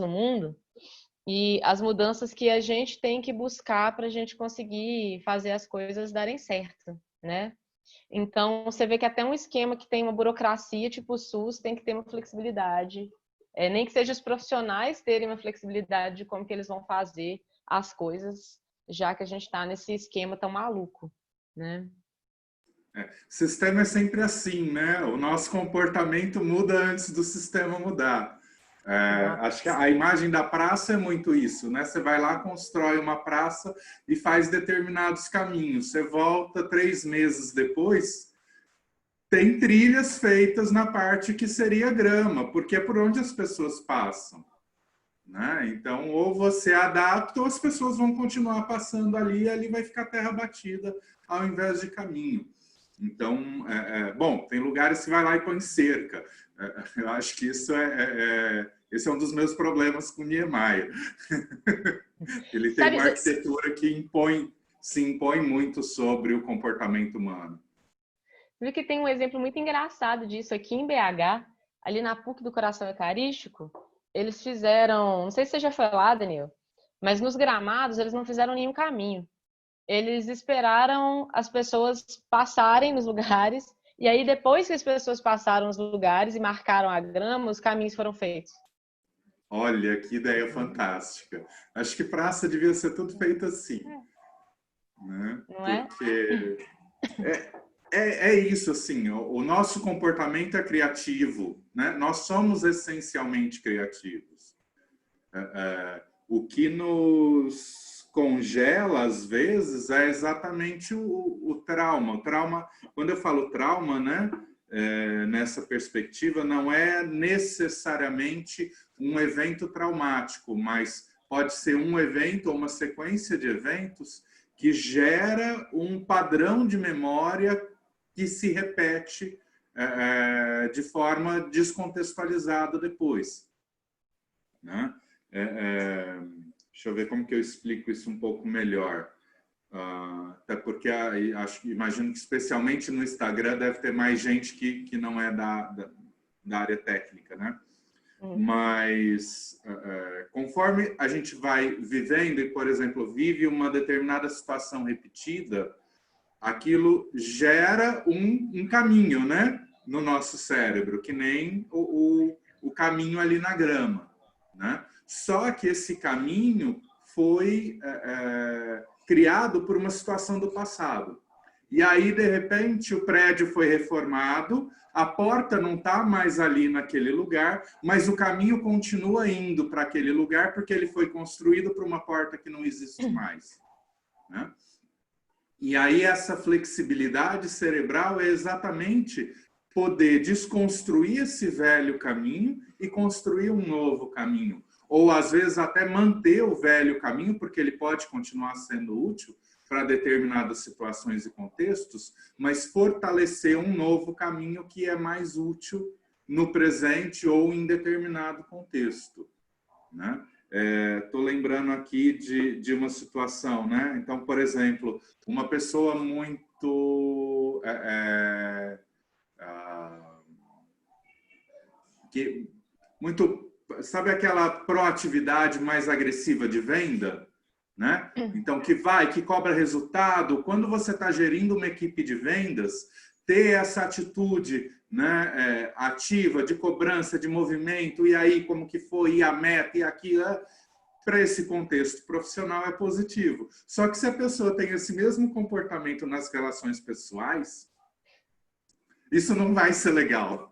no mundo e as mudanças que a gente tem que buscar para a gente conseguir fazer as coisas darem certo, né? Então você vê que até um esquema que tem uma burocracia tipo o SUS tem que ter uma flexibilidade, nem que seja os profissionais terem uma flexibilidade de como que eles vão fazer as coisas, já que a gente está nesse esquema tão maluco, né? Sistema é sempre assim, né? O nosso comportamento muda antes do sistema mudar. Acho que a imagem da praça é muito isso, né? Você vai lá, constrói uma praça e faz determinados caminhos. Você volta 3 meses depois, tem trilhas feitas na parte que seria grama, porque é por onde as pessoas passam, né? Então, ou você adapta ou as pessoas vão continuar passando ali e ali vai ficar terra batida ao invés de caminho. Então, bom, tem lugares que vai lá e põe cerca. Eu acho que esse é um dos meus problemas com Niemeyer. Ele tem uma arquitetura que se impõe muito sobre o comportamento humano. Viu que tem um exemplo muito engraçado disso aqui em BH, ali na PUC do Coração Eucarístico. Eles fizeram, não sei se você já foi lá, Daniel, mas nos gramados eles não fizeram nenhum caminho. Eles esperaram as pessoas passarem nos lugares, e aí depois que as pessoas passaram nos lugares e marcaram a grama, os caminhos foram feitos. Olha, que ideia fantástica. Acho que praça devia ser tudo feito assim, né? Não é? Porque é isso, assim, o nosso comportamento é criativo, né? Nós somos essencialmente criativos. O que nos congela, às vezes, é exatamente o trauma. O trauma, quando eu falo trauma, né? Nessa perspectiva, não é necessariamente um evento traumático, mas pode ser um evento ou uma sequência de eventos que gera um padrão de memória que se repete de forma descontextualizada depois, né? Deixa eu ver como que eu explico isso um pouco melhor. Até porque imagino que especialmente no Instagram deve ter mais gente que não é da área técnica, né? Mas conforme a gente vai vivendo e, por exemplo, vive uma determinada situação repetida, aquilo gera um caminho, né, no nosso cérebro, que nem o caminho ali na grama, né? Só que esse caminho foi criado por uma situação do passado. E aí, de repente, o prédio foi reformado, a porta não está mais ali naquele lugar, mas o caminho continua indo para aquele lugar porque ele foi construído para uma porta que não existe mais, né? E aí essa flexibilidade cerebral é exatamente poder desconstruir esse velho caminho e construir um novo caminho. Ou, às vezes, até manter o velho caminho, porque ele pode continuar sendo útil para determinadas situações e contextos, mas fortalecer um novo caminho que é mais útil no presente ou em determinado contexto, né? Estou lembrando aqui de uma situação, né? Então, por exemplo, uma pessoa muito sabe aquela proatividade mais agressiva de venda, né? Então, que cobra resultado. Quando você está gerindo uma equipe de vendas, ter essa atitude, né, ativa, de cobrança, de movimento, e aí como que foi, e a meta, e aquilo, para esse contexto profissional é positivo. Só que se a pessoa tem esse mesmo comportamento nas relações pessoais, isso não vai ser legal.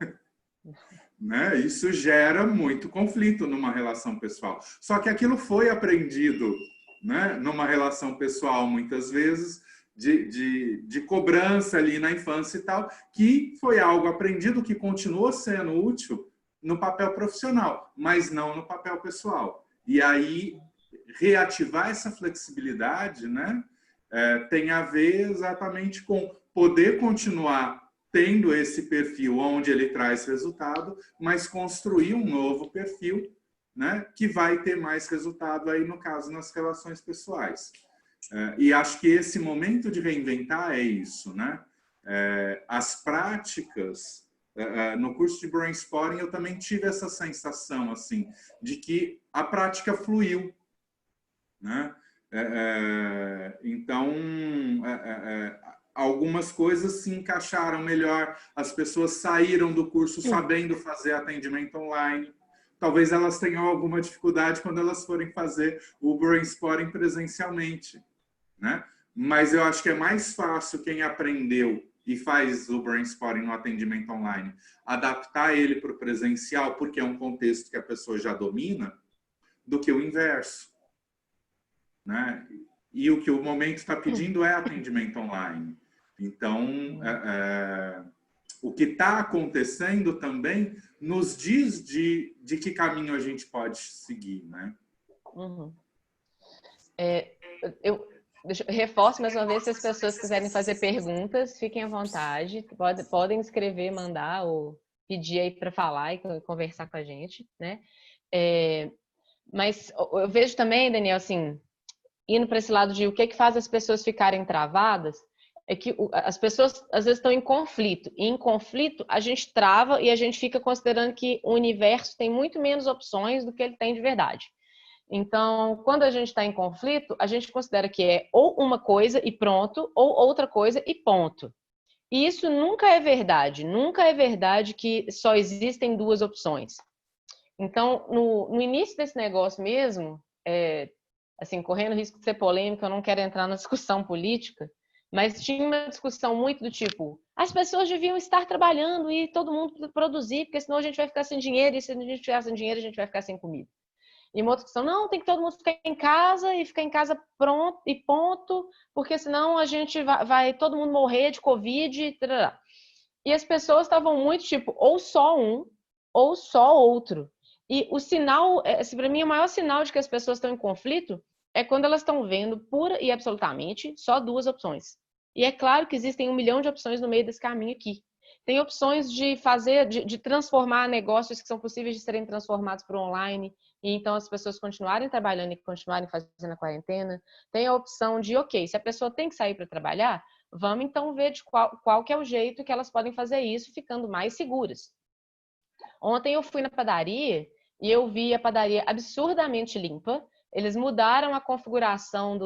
Né? Isso gera muito conflito numa relação pessoal. Só que aquilo foi aprendido, né, numa relação pessoal, muitas vezes, de cobrança ali na infância e tal, que foi algo aprendido que continuou sendo útil no papel profissional, mas não no papel pessoal. E aí, reativar essa flexibilidade, né, tem a ver exatamente com poder continuar tendo esse perfil onde ele traz resultado, mas construir um novo perfil, né, que vai ter mais resultado aí, no caso, nas relações pessoais. E acho que esse momento de reinventar é isso, né? As práticas, no curso de Brain Spotting, eu também tive essa sensação, assim, de que a prática fluiu, né? Então, algumas coisas se encaixaram melhor, as pessoas saíram do curso sabendo fazer atendimento online. Talvez elas tenham alguma dificuldade quando elas forem fazer o Brain Spotting presencialmente, né? Mas eu acho que é mais fácil quem aprendeu e faz o Brain Spotting no atendimento online, adaptar ele para o presencial, porque é um contexto que a pessoa já domina, do que o inverso, né? E o que o momento está pedindo é atendimento online. Então, o que está acontecendo também nos diz de que caminho a gente pode seguir, né? Uhum. Eu reforço mais uma vez, se as pessoas quiserem fazer perguntas, fiquem à vontade, podem escrever, mandar ou pedir aí para falar e conversar com a gente, né? Mas eu vejo também, Daniel, assim, indo para esse lado de o que faz as pessoas ficarem travadas, é que as pessoas às vezes estão em conflito. E em conflito a gente trava e a gente fica considerando que o universo tem muito menos opções do que ele tem de verdade. Então, quando a gente está em conflito, a gente considera que é ou uma coisa e pronto, ou outra coisa e ponto. E isso nunca é verdade. Nunca é verdade que só existem duas opções. Então, no início desse negócio mesmo, assim, correndo o risco de ser polêmica, eu não quero entrar na discussão política, mas tinha uma discussão muito do tipo, as pessoas deviam estar trabalhando e todo mundo produzir, porque senão a gente vai ficar sem dinheiro, e se a gente ficar sem dinheiro, a gente vai ficar sem comida. E uma outra questão, não, tem que todo mundo ficar em casa e ficar em casa pronto e ponto, porque senão a gente vai todo mundo morrer de Covid. E as pessoas estavam muito tipo, ou só um, ou só outro. E o sinal, para mim, o maior sinal de que as pessoas estão em conflito é quando elas estão vendo pura e absolutamente só duas opções. E é claro que existem 1 milhão de opções no meio desse caminho aqui. Tem opções de fazer, de transformar negócios que são possíveis de serem transformados para o online, e então as pessoas continuarem trabalhando e continuarem fazendo a quarentena. Tem a opção de, ok, se a pessoa tem que sair para trabalhar, vamos então ver de qual que é o jeito que elas podem fazer isso ficando mais seguras. Ontem eu fui na padaria e eu vi a padaria absurdamente limpa. Eles mudaram a configuração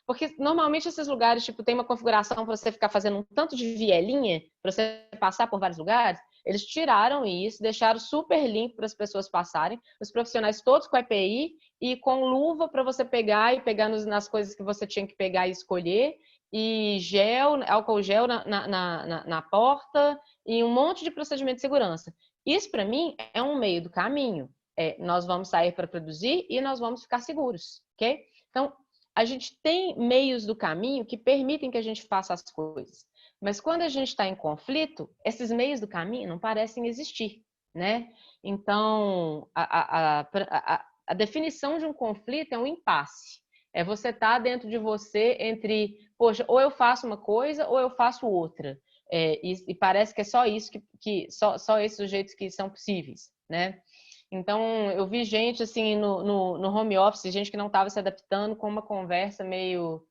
porque normalmente esses lugares tipo tem uma configuração para você ficar fazendo um tanto de vielinha, para você passar por vários lugares. Eles tiraram isso, deixaram super limpo para as pessoas passarem, os profissionais todos com EPI e com luva para você pegar nas coisas que você tinha que pegar e escolher, e álcool gel na porta, e um monte de procedimento de segurança. Isso, para mim, é um meio do caminho. Nós vamos sair para produzir e nós vamos ficar seguros, ok? Então, a gente tem meios do caminho que permitem que a gente faça as coisas. Mas quando a gente está em conflito, esses meios do caminho não parecem existir, né? Então, a definição de um conflito é um impasse. É você estar dentro de você entre, poxa, ou eu faço uma coisa ou eu faço outra. E parece que é só isso só esses sujeitos que são possíveis, né? Então, eu vi gente assim no home office, gente que não estava se adaptando com uma conversa meio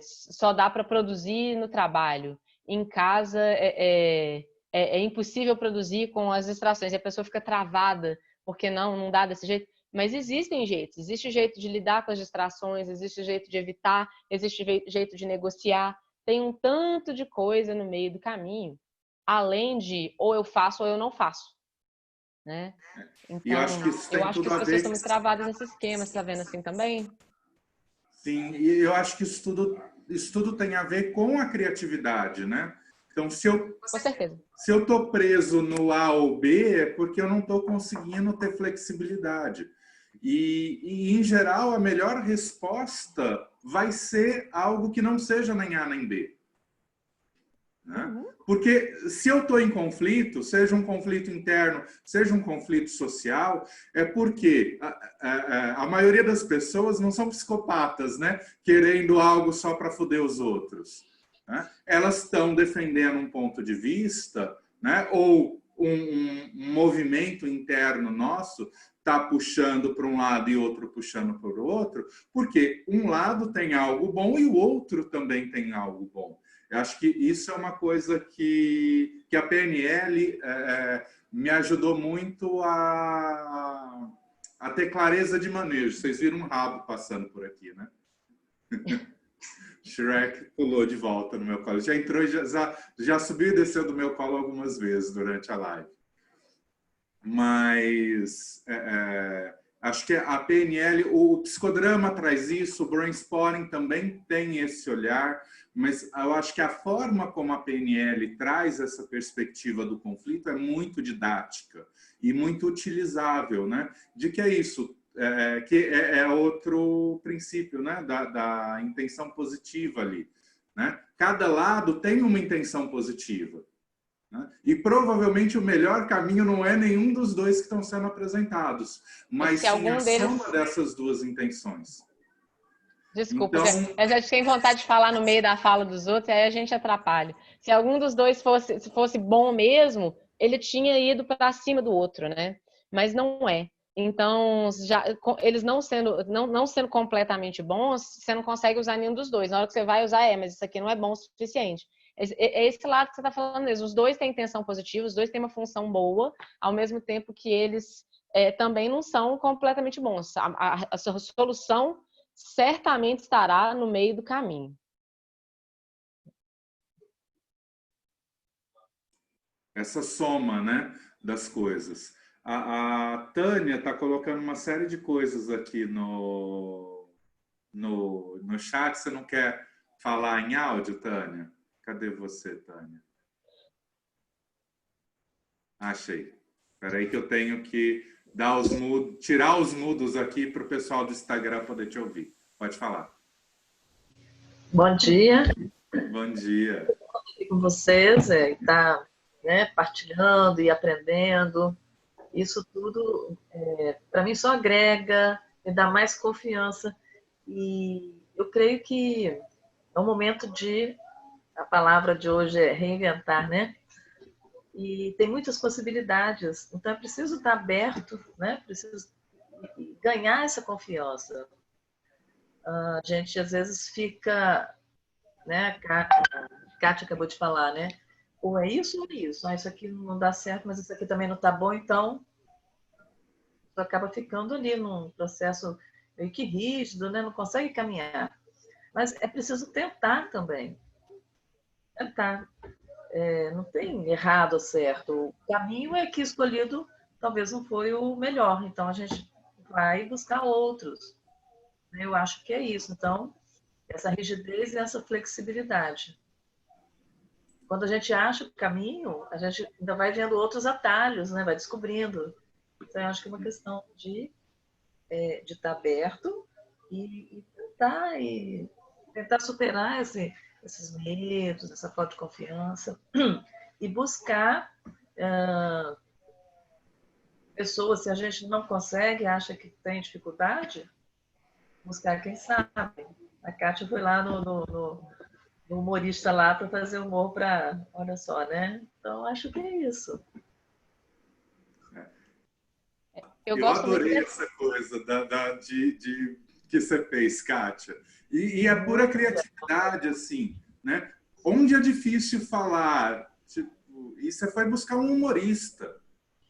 só dá para produzir no trabalho. Em casa é impossível produzir com as distrações. E a pessoa fica travada porque não dá desse jeito. Mas existem jeitos. Existe jeito de lidar com as distrações, existe jeito de evitar, existe jeito de negociar. Tem um tanto de coisa no meio do caminho, além de ou eu faço ou eu não faço, né? E eu Então, acho que isso eu tem acho que tudo as a pessoas ver. estão muito travadas nesse esquema. Você está vendo assim também? Sim, e eu acho que isso tudo tem a ver com a criatividade, né? Então, Com certeza. se eu estou preso no A ou B, é porque eu não estou conseguindo ter flexibilidade. E, em geral, a melhor resposta vai ser algo que não seja nem A nem B. Né? Porque se eu estou em conflito, seja um conflito interno, seja um conflito social, é porque a maioria das pessoas não são psicopatas, né? Querendo algo só para foder os outros. Né? Elas estão defendendo um ponto de vista, né? Ou um movimento interno nosso está puxando para um lado e outro puxando para o outro, porque um lado tem algo bom e o outro também tem algo bom. Eu acho que isso é uma coisa que a PNL me ajudou muito a ter clareza de manejo. Vocês viram um rabo passando por aqui, né? Shrek pulou de volta no meu colo. Já entrou, já subiu e desceu do meu colo algumas vezes durante a live. Mas acho que a PNL, o psicodrama traz isso, o brainstorming também tem esse olhar, mas eu acho que a forma como a PNL traz essa perspectiva do conflito é muito didática e muito utilizável, né? De que é isso, que é outro princípio, né? Da intenção positiva ali, né? Cada lado tem uma intenção positiva. E provavelmente o melhor caminho não é nenhum dos dois que estão sendo apresentados, mas sim a soma dessas duas intenções. Desculpa, então, a gente tem vontade de falar no meio da fala dos outros, aí a gente atrapalha. Se algum dos dois fosse bom mesmo, ele tinha ido para cima do outro, né? Mas não é. Então, eles não sendo completamente bons, você não consegue usar nenhum dos dois. Na hora que você vai usar, mas isso aqui não é bom o suficiente. É esse lado que você está falando mesmo. Os dois têm intenção positiva, os dois têm uma função boa, ao mesmo tempo que eles também não são completamente bons. A solução certamente estará no meio do caminho. Essa soma, né, das coisas. A Tânia está colocando uma série de coisas aqui no chat. Você não quer falar em áudio, Tânia? Cadê você, Tânia? Achei. Espera aí que eu tenho que tirar os mudos aqui para o pessoal do Instagram poder te ouvir. Pode falar. Bom dia. Bom dia. Estou aqui com vocês, tá, né, partilhando e aprendendo. Isso tudo, para mim, só agrega, me dá mais confiança. E eu creio que é um momento a palavra de hoje é reinventar, né? E tem muitas possibilidades. Então, é preciso estar aberto, né? Preciso ganhar essa confiança. A gente, às vezes, fica, né? A Kátia acabou de falar, né? Ou é isso ou é isso. Ah, isso aqui não dá certo, mas isso aqui também não está bom, então você acaba ficando ali num processo meio que rígido, né? Não consegue caminhar. Mas é preciso tentar também. Tentar. Não tem errado ou certo. O caminho é que escolhido talvez não foi o melhor. Então, a gente vai buscar outros. Eu acho que é isso. Então, essa rigidez e essa flexibilidade. Quando a gente acha o caminho, a gente ainda vai vendo outros atalhos, né? Vai descobrindo. Então, eu acho que é uma questão de estar aberto e tentar superar esses medos, essa falta de confiança e buscar pessoas, se a gente não consegue, acha que tem dificuldade, buscar quem sabe. A Kátia foi lá no humorista lá para fazer humor para, olha só, né? Então, acho que é isso. Eu adorei essa coisa que você fez, Kátia. E é pura criatividade, assim, né? Onde é difícil falar, tipo, e você foi buscar um humorista.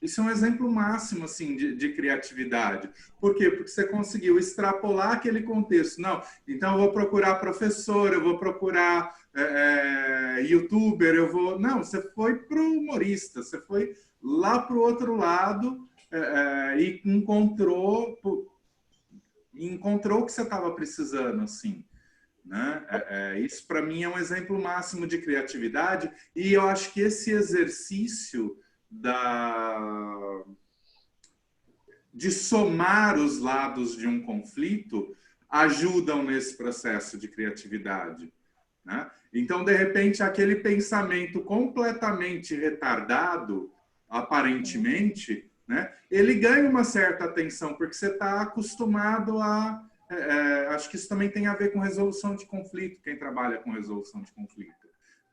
Isso é um exemplo máximo, assim, de criatividade. Por quê? Porque você conseguiu extrapolar aquele contexto. Não, então eu vou procurar professor, eu vou procurar youtuber, Não, você foi para o humorista, você foi lá para o outro lado e encontrou o que você estava precisando, assim. Né? Isso, para mim, é um exemplo máximo de criatividade. E eu acho que esse exercício de somar os lados de um conflito ajudam nesse processo de criatividade. Né? Então, de repente, aquele pensamento completamente retardado, aparentemente, né, ele ganha uma certa atenção, porque você está acostumado a... acho que isso também tem a ver com resolução de conflito, quem trabalha com resolução de conflito.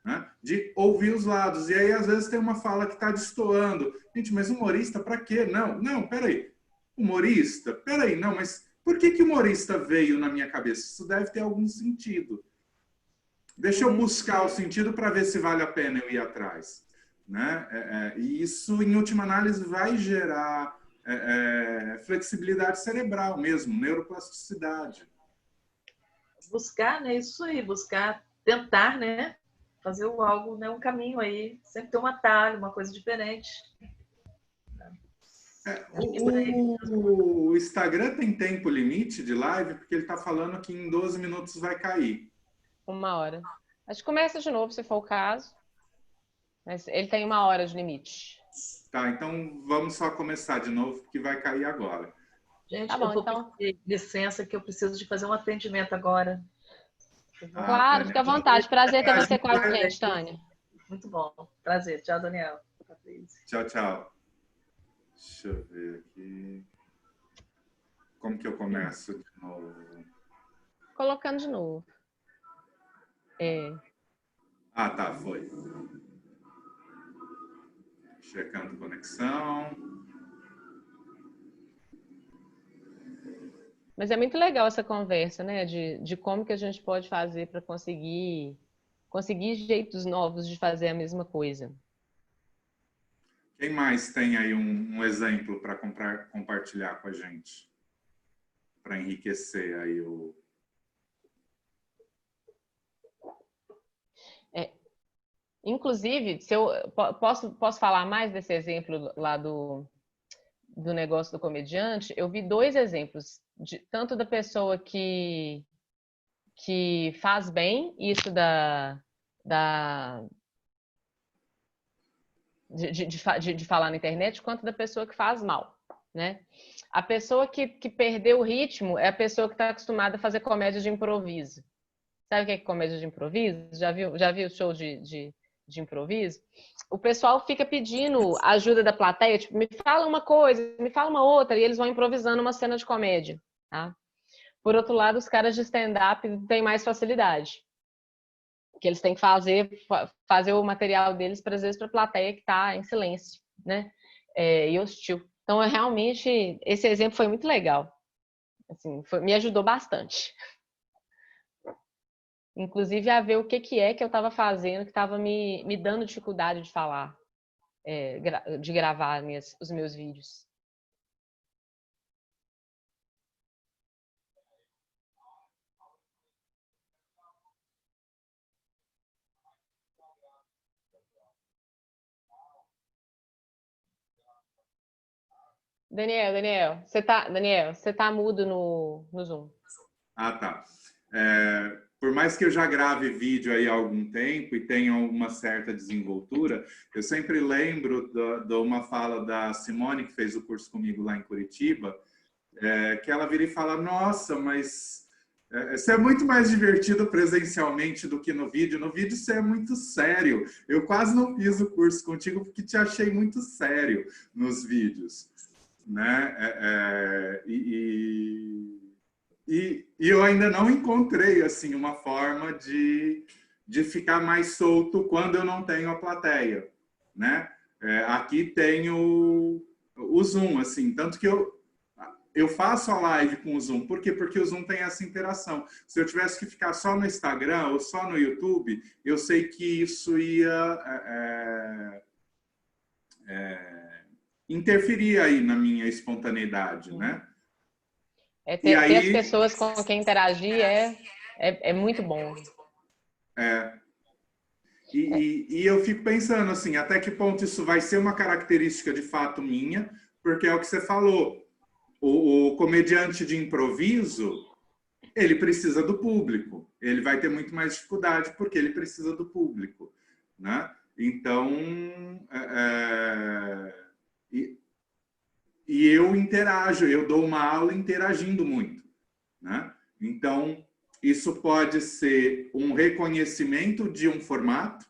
Né? De ouvir os lados. E aí, às vezes, tem uma fala que está destoando. Gente, mas humorista para quê? Não, peraí. Humorista? Peraí, não, mas por que humorista veio na minha cabeça? Isso deve ter algum sentido. Deixa eu buscar o sentido para ver se vale a pena eu ir atrás. Né? E isso, em última análise, vai gerar flexibilidade cerebral mesmo, neuroplasticidade. Buscar, né? Isso aí, buscar, tentar, né? Fazer algo, né? Um caminho aí, sempre ter um atalho, uma coisa diferente. O Instagram tem tempo limite de live, porque ele está falando que em 12 minutos vai cair. 1 hora. A gente começa de novo, se for o caso. Mas ele tem 1 hora de limite. Tá, então vamos só começar de novo, porque vai cair agora. Gente, tá bom, eu vou então pedir licença que eu preciso de fazer um atendimento agora. Claro, fica à vontade. Prazer ter você com a gente, Tânia. Muito bom. Prazer. Tchau, Daniel. Tchau, tchau. Deixa eu ver aqui. Como que eu começo de novo? Colocando de novo. Ah, tá, foi. Checando conexão. Mas é muito legal essa conversa, né? De como que a gente pode fazer para conseguir jeitos novos de fazer a mesma coisa. Quem mais tem aí um exemplo para compartilhar com a gente? Para enriquecer aí o... Inclusive, se eu posso falar mais desse exemplo lá do do negócio do comediante, eu vi dois exemplos, tanto da pessoa que faz bem isso de falar na internet, quanto da pessoa que faz mal, né? A pessoa que perdeu o ritmo é a pessoa que está acostumada a fazer comédia de improviso. Sabe o que é comédia de improviso? Já viu o show de improviso? O pessoal fica pedindo ajuda da plateia, tipo, me fala uma coisa, me fala uma outra, e eles vão improvisando uma cena de comédia, tá? Por outro lado, os caras de stand-up têm mais facilidade. Que eles têm que fazer o material deles, às vezes, para a plateia que está em silêncio, né? E hostil. Então, realmente, esse exemplo foi muito legal. Assim, me ajudou bastante. Inclusive, a ver o que é que eu estava fazendo, que estava me dando dificuldade de falar, de gravar os meus vídeos. Daniel, você tá mudo no Zoom. Ah, tá. Por mais que eu já grave vídeo aí há algum tempo e tenha uma certa desenvoltura, eu sempre lembro de uma fala da Simone, que fez o curso comigo lá em Curitiba, que ela vira e fala, nossa, mas você é muito mais divertido presencialmente do que no vídeo. No vídeo você é muito sério. Eu quase não fiz o curso contigo porque te achei muito sério nos vídeos, né? E eu ainda não encontrei assim uma forma de ficar mais solto quando eu não tenho a plateia, né? Aqui tem o Zoom, assim, tanto que eu faço a live com o Zoom. Por quê? Porque o Zoom tem essa interação. Se eu tivesse que ficar só no Instagram ou só no YouTube, eu sei que isso ia interferir aí na minha espontaneidade, né? Ter as pessoas com quem interagir é muito bom. E eu fico pensando assim, até que ponto isso vai ser uma característica de fato minha, porque é o que você falou, o comediante de improviso, ele precisa do público, ele vai ter muito mais dificuldade porque ele precisa do público, né? Então, e eu interajo, eu dou uma aula interagindo muito, né? Então, isso pode ser um reconhecimento de um formato,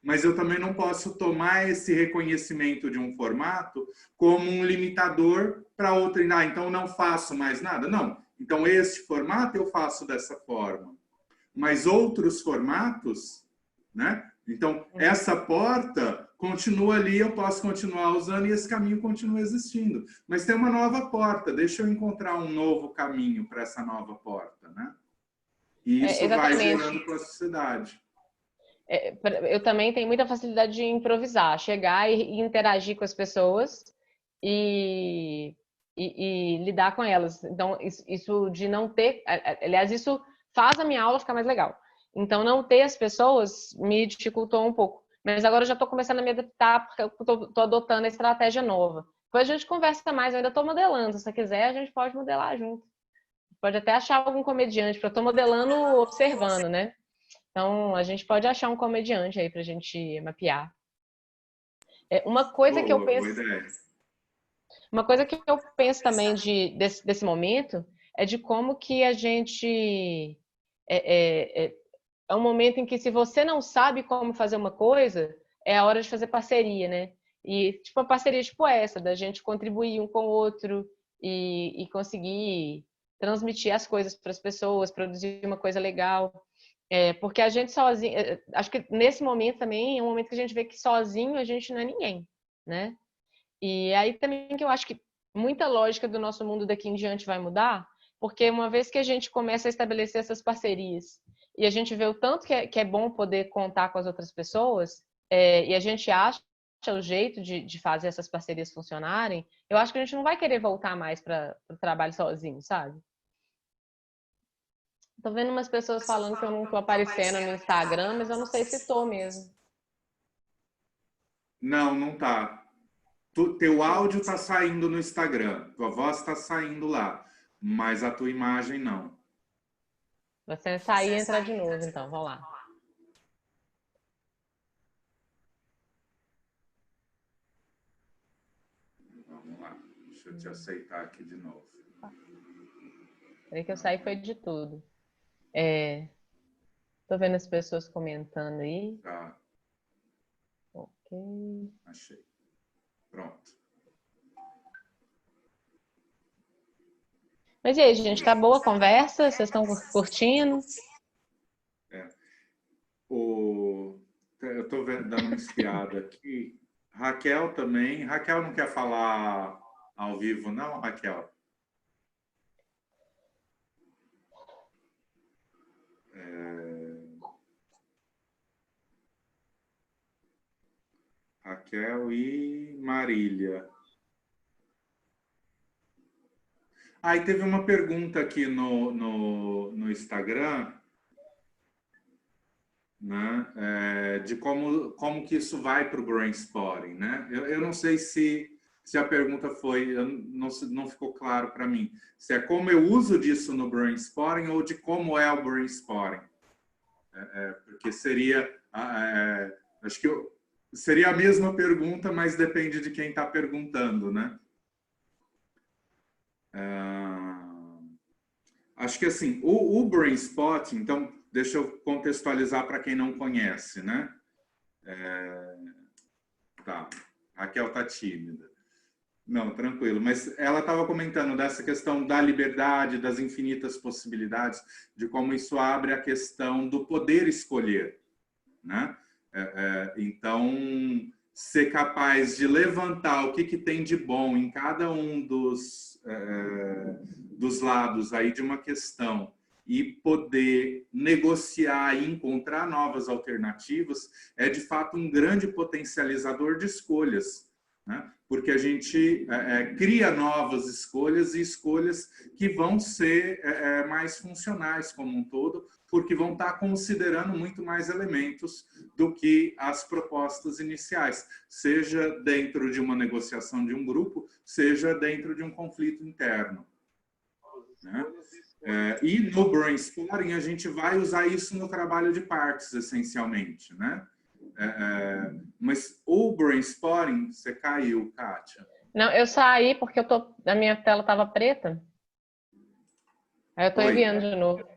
mas eu também não posso tomar esse reconhecimento de um formato como um limitador para outro. Então não faço mais nada. Não. Então, este formato eu faço dessa forma. Mas outros formatos, né? Então, essa porta continua ali, eu posso continuar usando e esse caminho continua existindo. Mas tem uma nova porta, deixa eu encontrar um novo caminho para essa nova porta, né? E isso vai gerando plasticidade. Eu também tenho muita facilidade de improvisar, chegar e interagir com as pessoas e lidar com elas. Então, isso de não ter... Aliás, isso faz a minha aula ficar mais legal. Então, não ter as pessoas me dificultou um pouco. Mas agora eu já estou começando a me adaptar, porque eu estou adotando a estratégia nova. Depois a gente conversa mais, eu ainda estou modelando. Se você quiser, a gente pode modelar junto. Pode até achar algum comediante, porque eu estou modelando observando, né? Então, a gente pode achar um comediante aí pra gente mapear. Uma coisa que eu penso também desse momento é de como que a gente... É um momento em que, se você não sabe como fazer uma coisa, é a hora de fazer parceria, né? E, tipo, uma parceria tipo essa, da gente contribuir um com o outro e conseguir transmitir as coisas para as pessoas, produzir uma coisa legal. Porque a gente sozinho, acho que nesse momento também é um momento que a gente vê que sozinho a gente não é ninguém, né? E aí também que eu acho que muita lógica do nosso mundo daqui em diante vai mudar, porque uma vez que a gente começa a estabelecer essas parcerias e a gente vê o tanto que é bom poder contar com as outras pessoas, e a gente acha o jeito de fazer essas parcerias funcionarem, eu acho que a gente não vai querer voltar mais para o trabalho sozinho, sabe? Tô vendo umas pessoas falando que eu não tô aparecendo no Instagram, mas eu não sei se tô mesmo. Não tá. teu áudio está saindo no Instagram, tua voz está saindo lá, mas a tua imagem não. Você sair e entrar de novo, então. Vamos lá. Vamos lá. Deixa eu te aceitar aqui de novo. Peraí que eu saí foi de tudo. Tô vendo as pessoas comentando aí. Tá. Ok. Achei. Pronto. Mas e aí, gente, tá boa a conversa? Vocês estão curtindo? Eu estou dando uma espiada aqui. Raquel também. Raquel não quer falar ao vivo, não, Raquel? Raquel e Marília. Aí teve uma pergunta aqui no Instagram, né, de como que isso vai para o Brainspotting, né? Eu não sei se a pergunta foi, não ficou claro para mim, se é como eu uso disso no Brainspotting ou de como é o Brainspotting. Porque seria, acho que seria a mesma pergunta, mas depende de quem está perguntando, né? Acho que assim, o Brainspotting, então, deixa eu contextualizar para quem não conhece, né? Tá, Raquel tá tímida. Não, tranquilo, mas ela estava comentando dessa questão da liberdade, das infinitas possibilidades, de como isso abre a questão do poder escolher, né? Então, ser capaz de levantar o que tem de bom em cada um dos lados aí de uma questão e poder negociar e encontrar novas alternativas é, de fato, um grande potencializador de escolhas, né? Porque a gente cria novas escolhas e escolhas que vão ser mais funcionais como um todo, porque vão estar considerando muito mais elementos do que as propostas iniciais, seja dentro de uma negociação de um grupo, seja dentro de um conflito interno, né? E no Brainspotting a gente vai usar isso no trabalho de partes, essencialmente, né? Mas o Brainspotting, você caiu, Kátia. Não, eu saí porque a minha tela estava preta. Aí eu estou enviando de novo.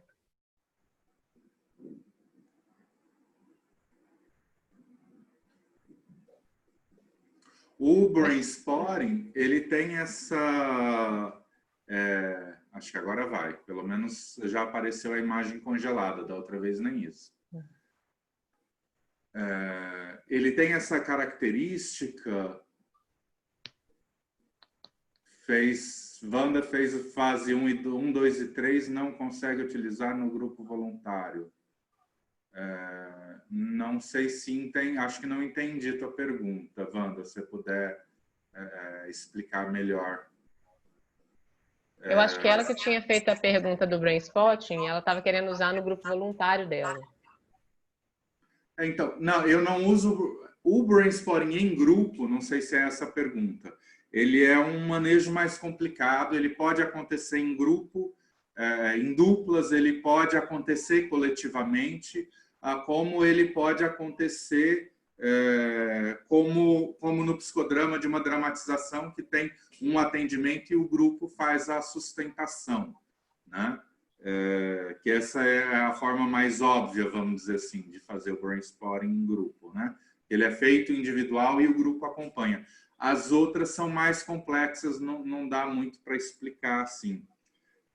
O Brainspotting, ele tem essa... acho que agora vai. Pelo menos já apareceu a imagem congelada. Da outra vez nem isso. Ele tem essa característica... Wanda fez fase 1, 2 e 3, não consegue utilizar no grupo voluntário. Não sei se entende, acho que não entendi tua pergunta, Wanda, se você puder explicar melhor. Eu acho que ela que tinha feito a pergunta do Brainspotting, ela estava querendo usar no grupo voluntário dela. Então, não, eu não uso o Brainspotting em grupo, não sei se é essa a pergunta. Ele é um manejo mais complicado, ele pode acontecer em grupo, em duplas, ele pode acontecer coletivamente, como ele pode acontecer como no psicodrama de uma dramatização que tem um atendimento e o grupo faz a sustentação, né? Que essa é a forma mais óbvia, vamos dizer assim, de fazer o Brainspotting em grupo, né? Ele é feito individual e o grupo acompanha. As outras são mais complexas, não dá muito para explicar assim.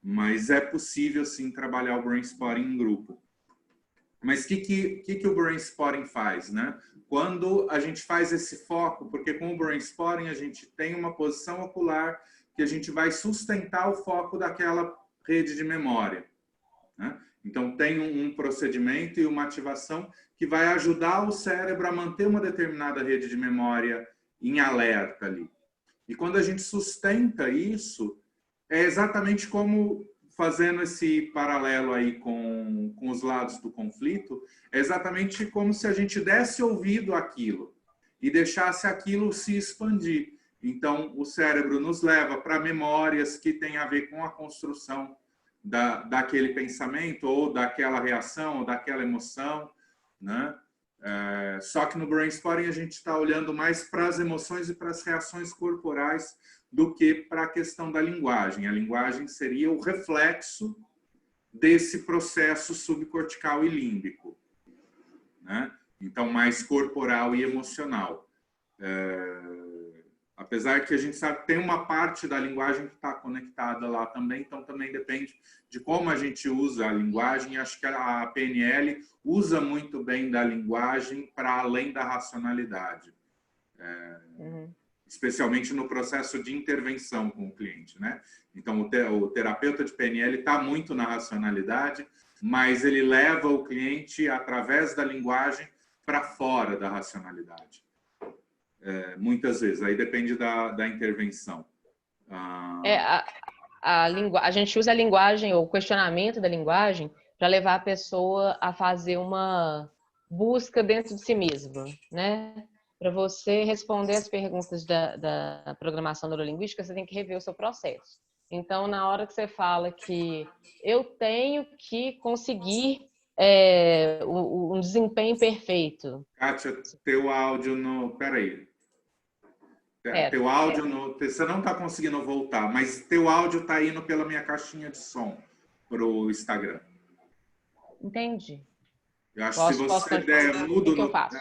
Mas é possível, sim, trabalhar o Brainspotting em grupo. Mas o que o Brainspotting faz, né? Quando a gente faz esse foco, porque com o Brainspotting a gente tem uma posição ocular que a gente vai sustentar o foco daquela rede de memória, né? Então, tem um procedimento e uma ativação que vai ajudar o cérebro a manter uma determinada rede de memória em alerta ali. E quando a gente sustenta isso, é exatamente como, fazendo esse paralelo aí com os lados do conflito, é exatamente como se a gente desse ouvido àquilo e deixasse aquilo se expandir. Então, o cérebro nos leva para memórias que têm a ver com a construção daquele pensamento, ou daquela reação, ou daquela emoção, né? Só que no Brainspotting a gente está olhando mais para as emoções e para as reações corporais do que para a questão da linguagem. A linguagem seria o reflexo desse processo subcortical e límbico, né? Então, mais corporal e emocional. Apesar que a gente sabe que tem uma parte da linguagem que está conectada lá também, então também depende de como a gente usa a linguagem. Acho que a PNL usa muito bem da linguagem para além da racionalidade, especialmente no processo de intervenção com o cliente, né? Então, o terapeuta de PNL está muito na racionalidade, mas ele leva o cliente, através da linguagem, para fora da racionalidade. Muitas vezes, aí depende da intervenção. A gente usa a linguagem, ou o questionamento da linguagem, para levar a pessoa a fazer uma busca dentro de si mesma, né? Para você responder as perguntas da programação neurolinguística, você tem que rever o seu processo. Então, na hora que você fala que eu tenho que conseguir um desempenho perfeito. Kátia, teu áudio no... Peraí. Teu áudio, você não está conseguindo voltar, mas teu áudio está indo pela minha caixinha de som para o Instagram. Entendi. Eu acho que se você der mudo... O que eu faço?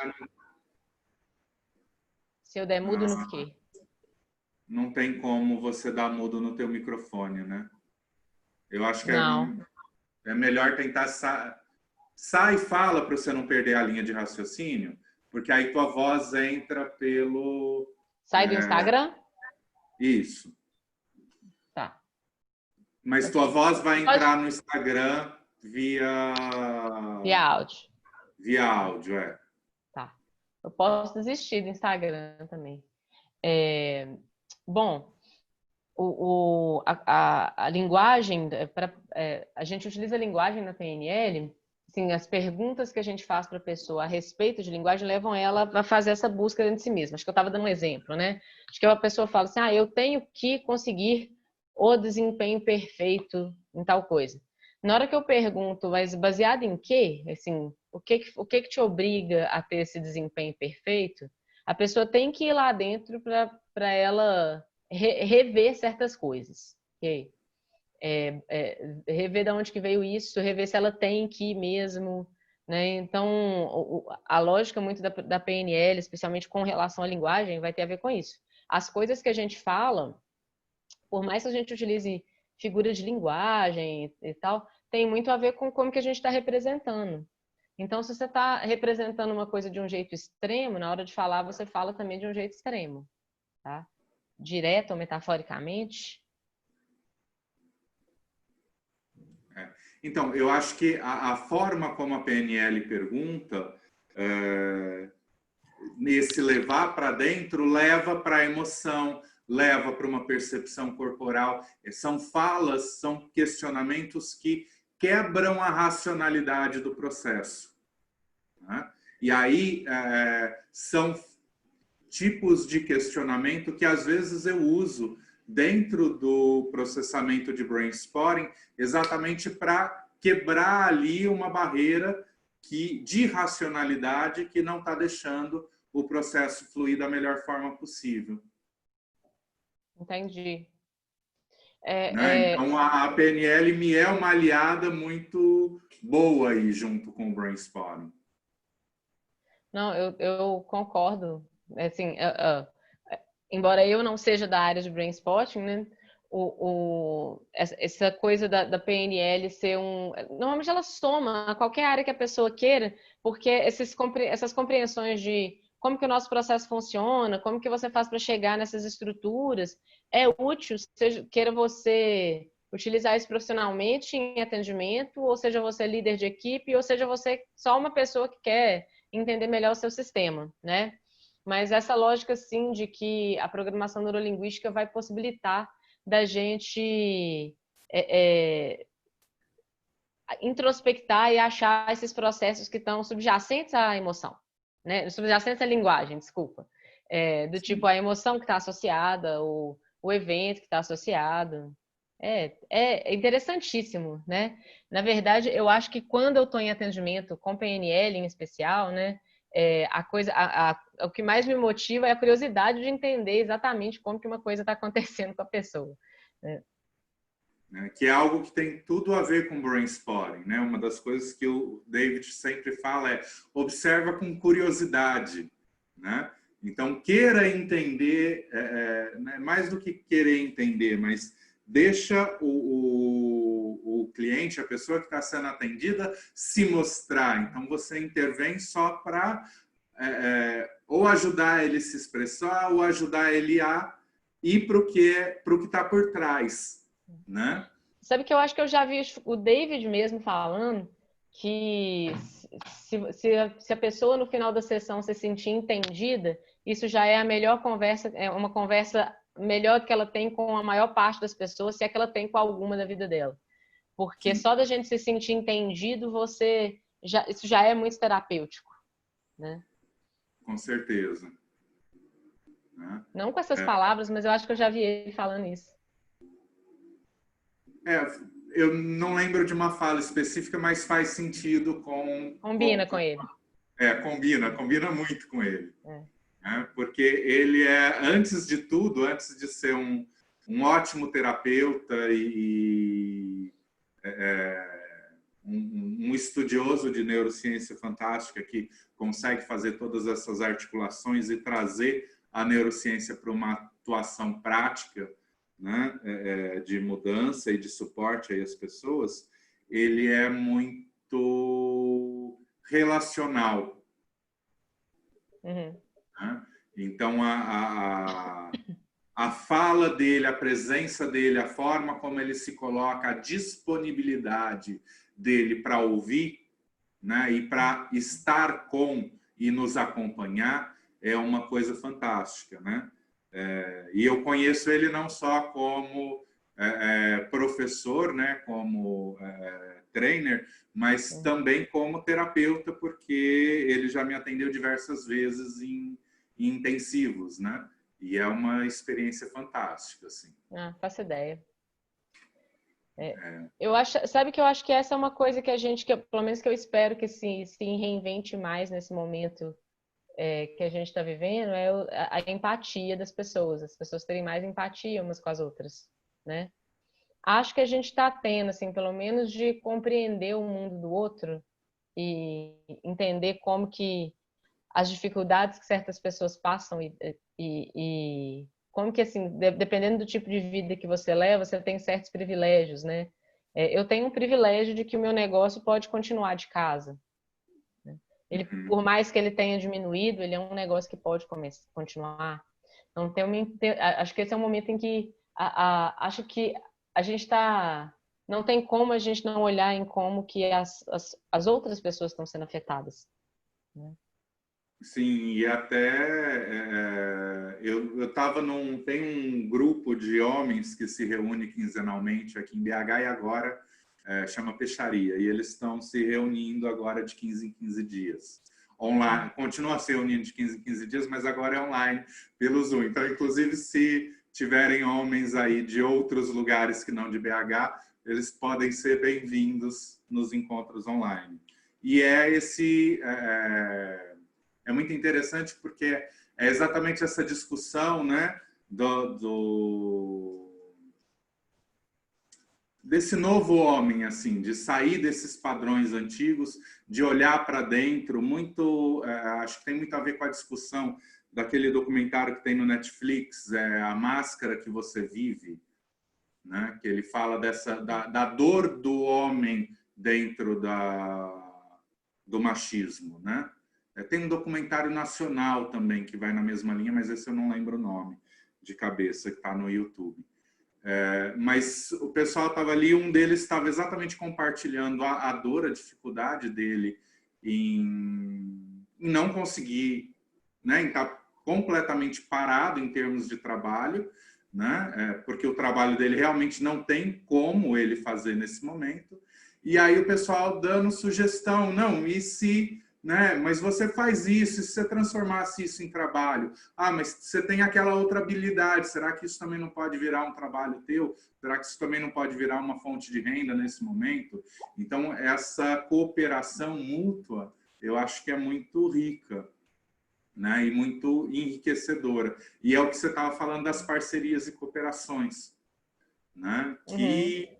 Se eu der mudo no quê? Não tem como você dar mudo no teu microfone, né? Eu acho que é melhor tentar... Sai e fala para você não perder a linha de raciocínio, porque aí tua voz entra pelo... Sai do Instagram? Isso. Tá. Mas tua voz vai entrar no Instagram via áudio. Via áudio, Tá. Eu posso desistir do Instagram também. Bom, a linguagem, a gente utiliza a linguagem na PNL, assim, as perguntas que a gente faz para a pessoa a respeito de linguagem levam ela a fazer essa busca dentro de si mesma. Acho que eu estava dando um exemplo, né? Acho que a pessoa fala assim, eu tenho que conseguir o desempenho perfeito em tal coisa. Na hora que eu pergunto, mas baseado em quê? Assim, o que te obriga a ter esse desempenho perfeito? A pessoa tem que ir lá dentro para ela rever certas coisas. Okay? Rever de onde que veio isso, rever se ela tem que ir mesmo, né? Então, a lógica muito da PNL, especialmente com relação à linguagem, vai ter a ver com isso. As coisas que a gente fala, por mais que a gente utilize figuras de linguagem e tal, tem muito a ver com como que a gente está representando. Então, se você está representando uma coisa de um jeito extremo, na hora de falar, você fala também de um jeito extremo, tá? Direto ou metaforicamente. Então, eu acho que a forma como a PNL pergunta, nesse levar para dentro, leva para a emoção, leva para uma percepção corporal. São falas, são questionamentos que quebram a racionalidade do processo, né? E aí são tipos de questionamento que às vezes eu uso dentro do processamento de Brainspotting exatamente para quebrar ali uma barreira de racionalidade que não está deixando o processo fluir da melhor forma possível. Entendi. Então, a PNL me é uma aliada muito boa aí junto com o Brainspotting. Não, eu concordo. Assim, embora eu não seja da área de Brainspotting, né? Essa coisa da PNL ser normalmente ela soma a qualquer área que a pessoa queira, porque essas compreensões de como que o nosso processo funciona, como que você faz para chegar nessas estruturas, é útil, queira você utilizar isso profissionalmente em atendimento, ou seja você líder de equipe, ou seja você só uma pessoa que quer entender melhor o seu sistema, né? Mas essa lógica, sim, de que a programação neurolinguística vai possibilitar da gente introspectar e achar esses processos que estão subjacentes à emoção, né? Subjacentes à linguagem, desculpa. Do tipo a emoção que está associada, o evento que está associado. É interessantíssimo, né? Na verdade, eu acho que quando eu estou em atendimento com PNL em especial, né? O que mais me motiva é a curiosidade de entender exatamente como que uma coisa está acontecendo com a pessoa. Né? Que é algo que tem tudo a ver com brainstorming, né? Uma das coisas que o David sempre fala é observa com curiosidade, né? Então, queira entender, mais do que querer entender, mas deixa o cliente, a pessoa que está sendo atendida, se mostrar. Então, você intervém só para ou ajudar ele a se expressar, ou ajudar ele a ir para o que está por trás, né? Sabe que eu acho que eu já vi o David mesmo falando que se a pessoa no final da sessão se sentir entendida, isso já é a melhor conversa, é uma conversa melhor que ela tem com a maior parte das pessoas, se é que ela tem com alguma da vida dela. Porque só da gente se sentir entendido, isso já é muito terapêutico, né? Com certeza. Né? Não com essas palavras, mas eu acho que eu já vi ele falando isso. Eu não lembro de uma fala específica, mas faz sentido com... Combina com ele. Combina muito com ele. Porque ele antes de tudo, antes de ser um ótimo terapeuta e um estudioso de neurociência fantástica que consegue fazer todas essas articulações e trazer a neurociência para uma atuação prática, né, de mudança e de suporte aí às pessoas, ele é muito relacional. Uhum. Né? Então, a fala dele, a presença dele, a forma como ele se coloca, a disponibilidade dele para ouvir, né, e para estar com e nos acompanhar é uma coisa fantástica, né? E eu conheço ele não só como professor, né, como trainer, mas também como terapeuta, porque ele já me atendeu diversas vezes em intensivos, né? E é uma experiência fantástica, assim. Faço ideia. Eu acho, sabe que eu acho que essa é uma coisa que pelo menos que eu espero que se reinvente mais nesse momento que a gente está vivendo, é a empatia das pessoas, as pessoas terem mais empatia umas com as outras, né? Acho que a gente está tendo, assim, pelo menos de compreender o mundo do outro e entender como que as dificuldades que certas pessoas passam e como que, assim, dependendo do tipo de vida que você leva, você tem certos privilégios, né? Eu tenho um privilégio de que o meu negócio pode continuar de casa. Ele, por mais que ele tenha diminuído, ele é um negócio que pode continuar. Então, acho que esse é um momento em que acho que a gente está... Não tem como a gente não olhar em como que as outras pessoas estão sendo afetadas. Né? Sim, e até eu estava tem um grupo de homens que se reúne quinzenalmente aqui em BH e agora chama Peixaria, e eles estão se reunindo agora de 15 em 15 dias. Online, continua se reunindo de 15 em 15 dias, mas agora é online pelo Zoom. Então, inclusive, se tiverem homens aí de outros lugares que não de BH, eles podem ser bem-vindos nos encontros online. E é muito interessante porque é exatamente essa discussão, né, desse novo homem, assim, de sair desses padrões antigos, de olhar para dentro, acho que tem muito a ver com a discussão daquele documentário que tem no Netflix, A Máscara que Você Vive, né, que ele fala da dor do homem dentro do machismo, né? Tem um documentário nacional também que vai na mesma linha, mas esse eu não lembro o nome de cabeça, que está no YouTube. Mas o pessoal estava ali, um deles estava exatamente compartilhando a dor, a dificuldade dele em não conseguir, né, em estar completamente parado em termos de trabalho, né, porque o trabalho dele realmente não tem como ele fazer nesse momento. E aí o pessoal dando sugestão, não, e se né? Mas você faz isso, e se você transformasse isso em trabalho? Ah, mas você tem aquela outra habilidade, será que isso também não pode virar um trabalho teu? Será que isso também não pode virar uma fonte de renda nesse momento? Então, essa cooperação mútua, eu acho que é muito rica, né? E muito enriquecedora. E é o que você estava falando das parcerias e cooperações, né? Que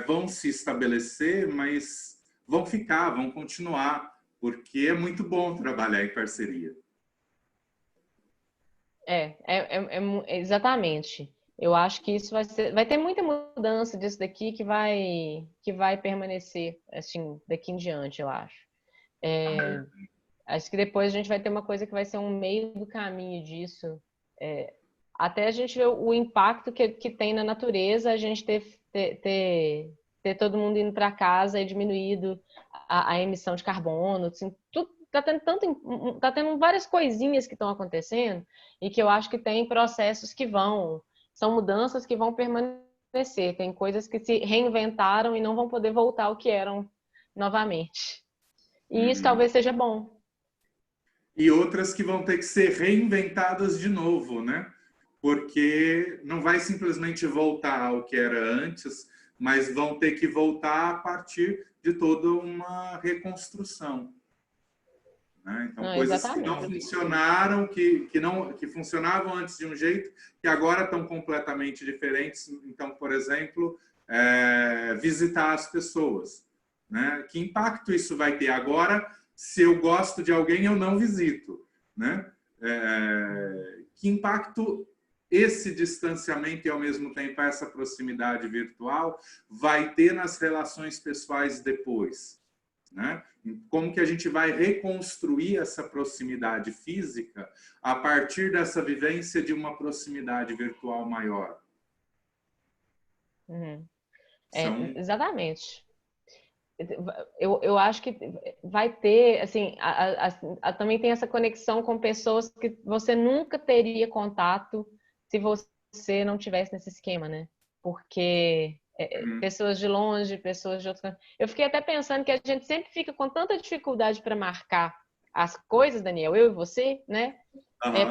vão se estabelecer, mas vão ficar, vão continuar, porque é muito bom trabalhar em parceria. Exatamente. Eu acho que isso vai ter muita mudança disso daqui que vai permanecer assim daqui em diante, eu acho. Acho que depois a gente vai ter uma coisa que vai ser um meio do caminho disso. Até a gente ver o impacto que tem na natureza, a gente ter todo mundo indo para casa e diminuído a emissão de carbono, assim, tudo tá tendo várias coisinhas que estão acontecendo e que eu acho que tem processos são mudanças que vão permanecer, tem coisas que se reinventaram e não vão poder voltar ao que eram novamente. E isso talvez seja bom. E outras que vão ter que ser reinventadas de novo, né? Porque não vai simplesmente voltar ao que era antes, mas vão ter que voltar a partir de toda uma reconstrução. Né? Então, coisas que não funcionaram, que funcionavam antes de um jeito, que agora estão completamente diferentes. Então, por exemplo, visitar as pessoas. Né? Que impacto isso vai ter agora? Se eu gosto de alguém, eu não visito. Né? Que impacto esse distanciamento e, ao mesmo tempo, essa proximidade virtual vai ter nas relações pessoais depois? Né? Como que a gente vai reconstruir essa proximidade física a partir dessa vivência de uma proximidade virtual maior? Exatamente. Eu acho que vai ter, assim, também tem essa conexão com pessoas que você nunca teria contato se você não tivesse nesse esquema, né? Porque pessoas de longe, pessoas de outros... Eu fiquei até pensando que a gente sempre fica com tanta dificuldade para marcar as coisas, Daniel, eu e você, né?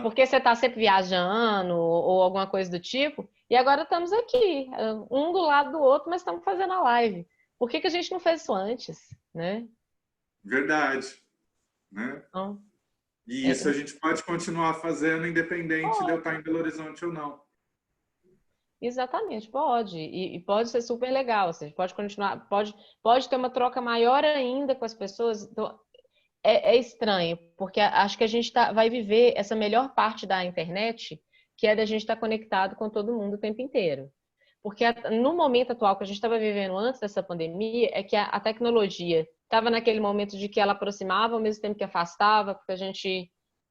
Porque você está sempre viajando ou alguma coisa do tipo, e agora estamos aqui, um do lado do outro, mas estamos fazendo a live. Por que a gente não fez isso antes, né? Verdade. Né? E isso a gente pode continuar fazendo independente de eu estar em Belo Horizonte ou não. Exatamente, pode. E pode ser super legal. Você pode continuar, pode ter uma troca maior ainda com as pessoas. Então, é estranho, porque acho que a gente vai viver essa melhor parte da internet, que é da gente estar conectado com todo mundo o tempo inteiro. Porque no momento atual que a gente estava vivendo antes dessa pandemia, é que a tecnologia estava naquele momento de que ela aproximava ao mesmo tempo que afastava, porque a gente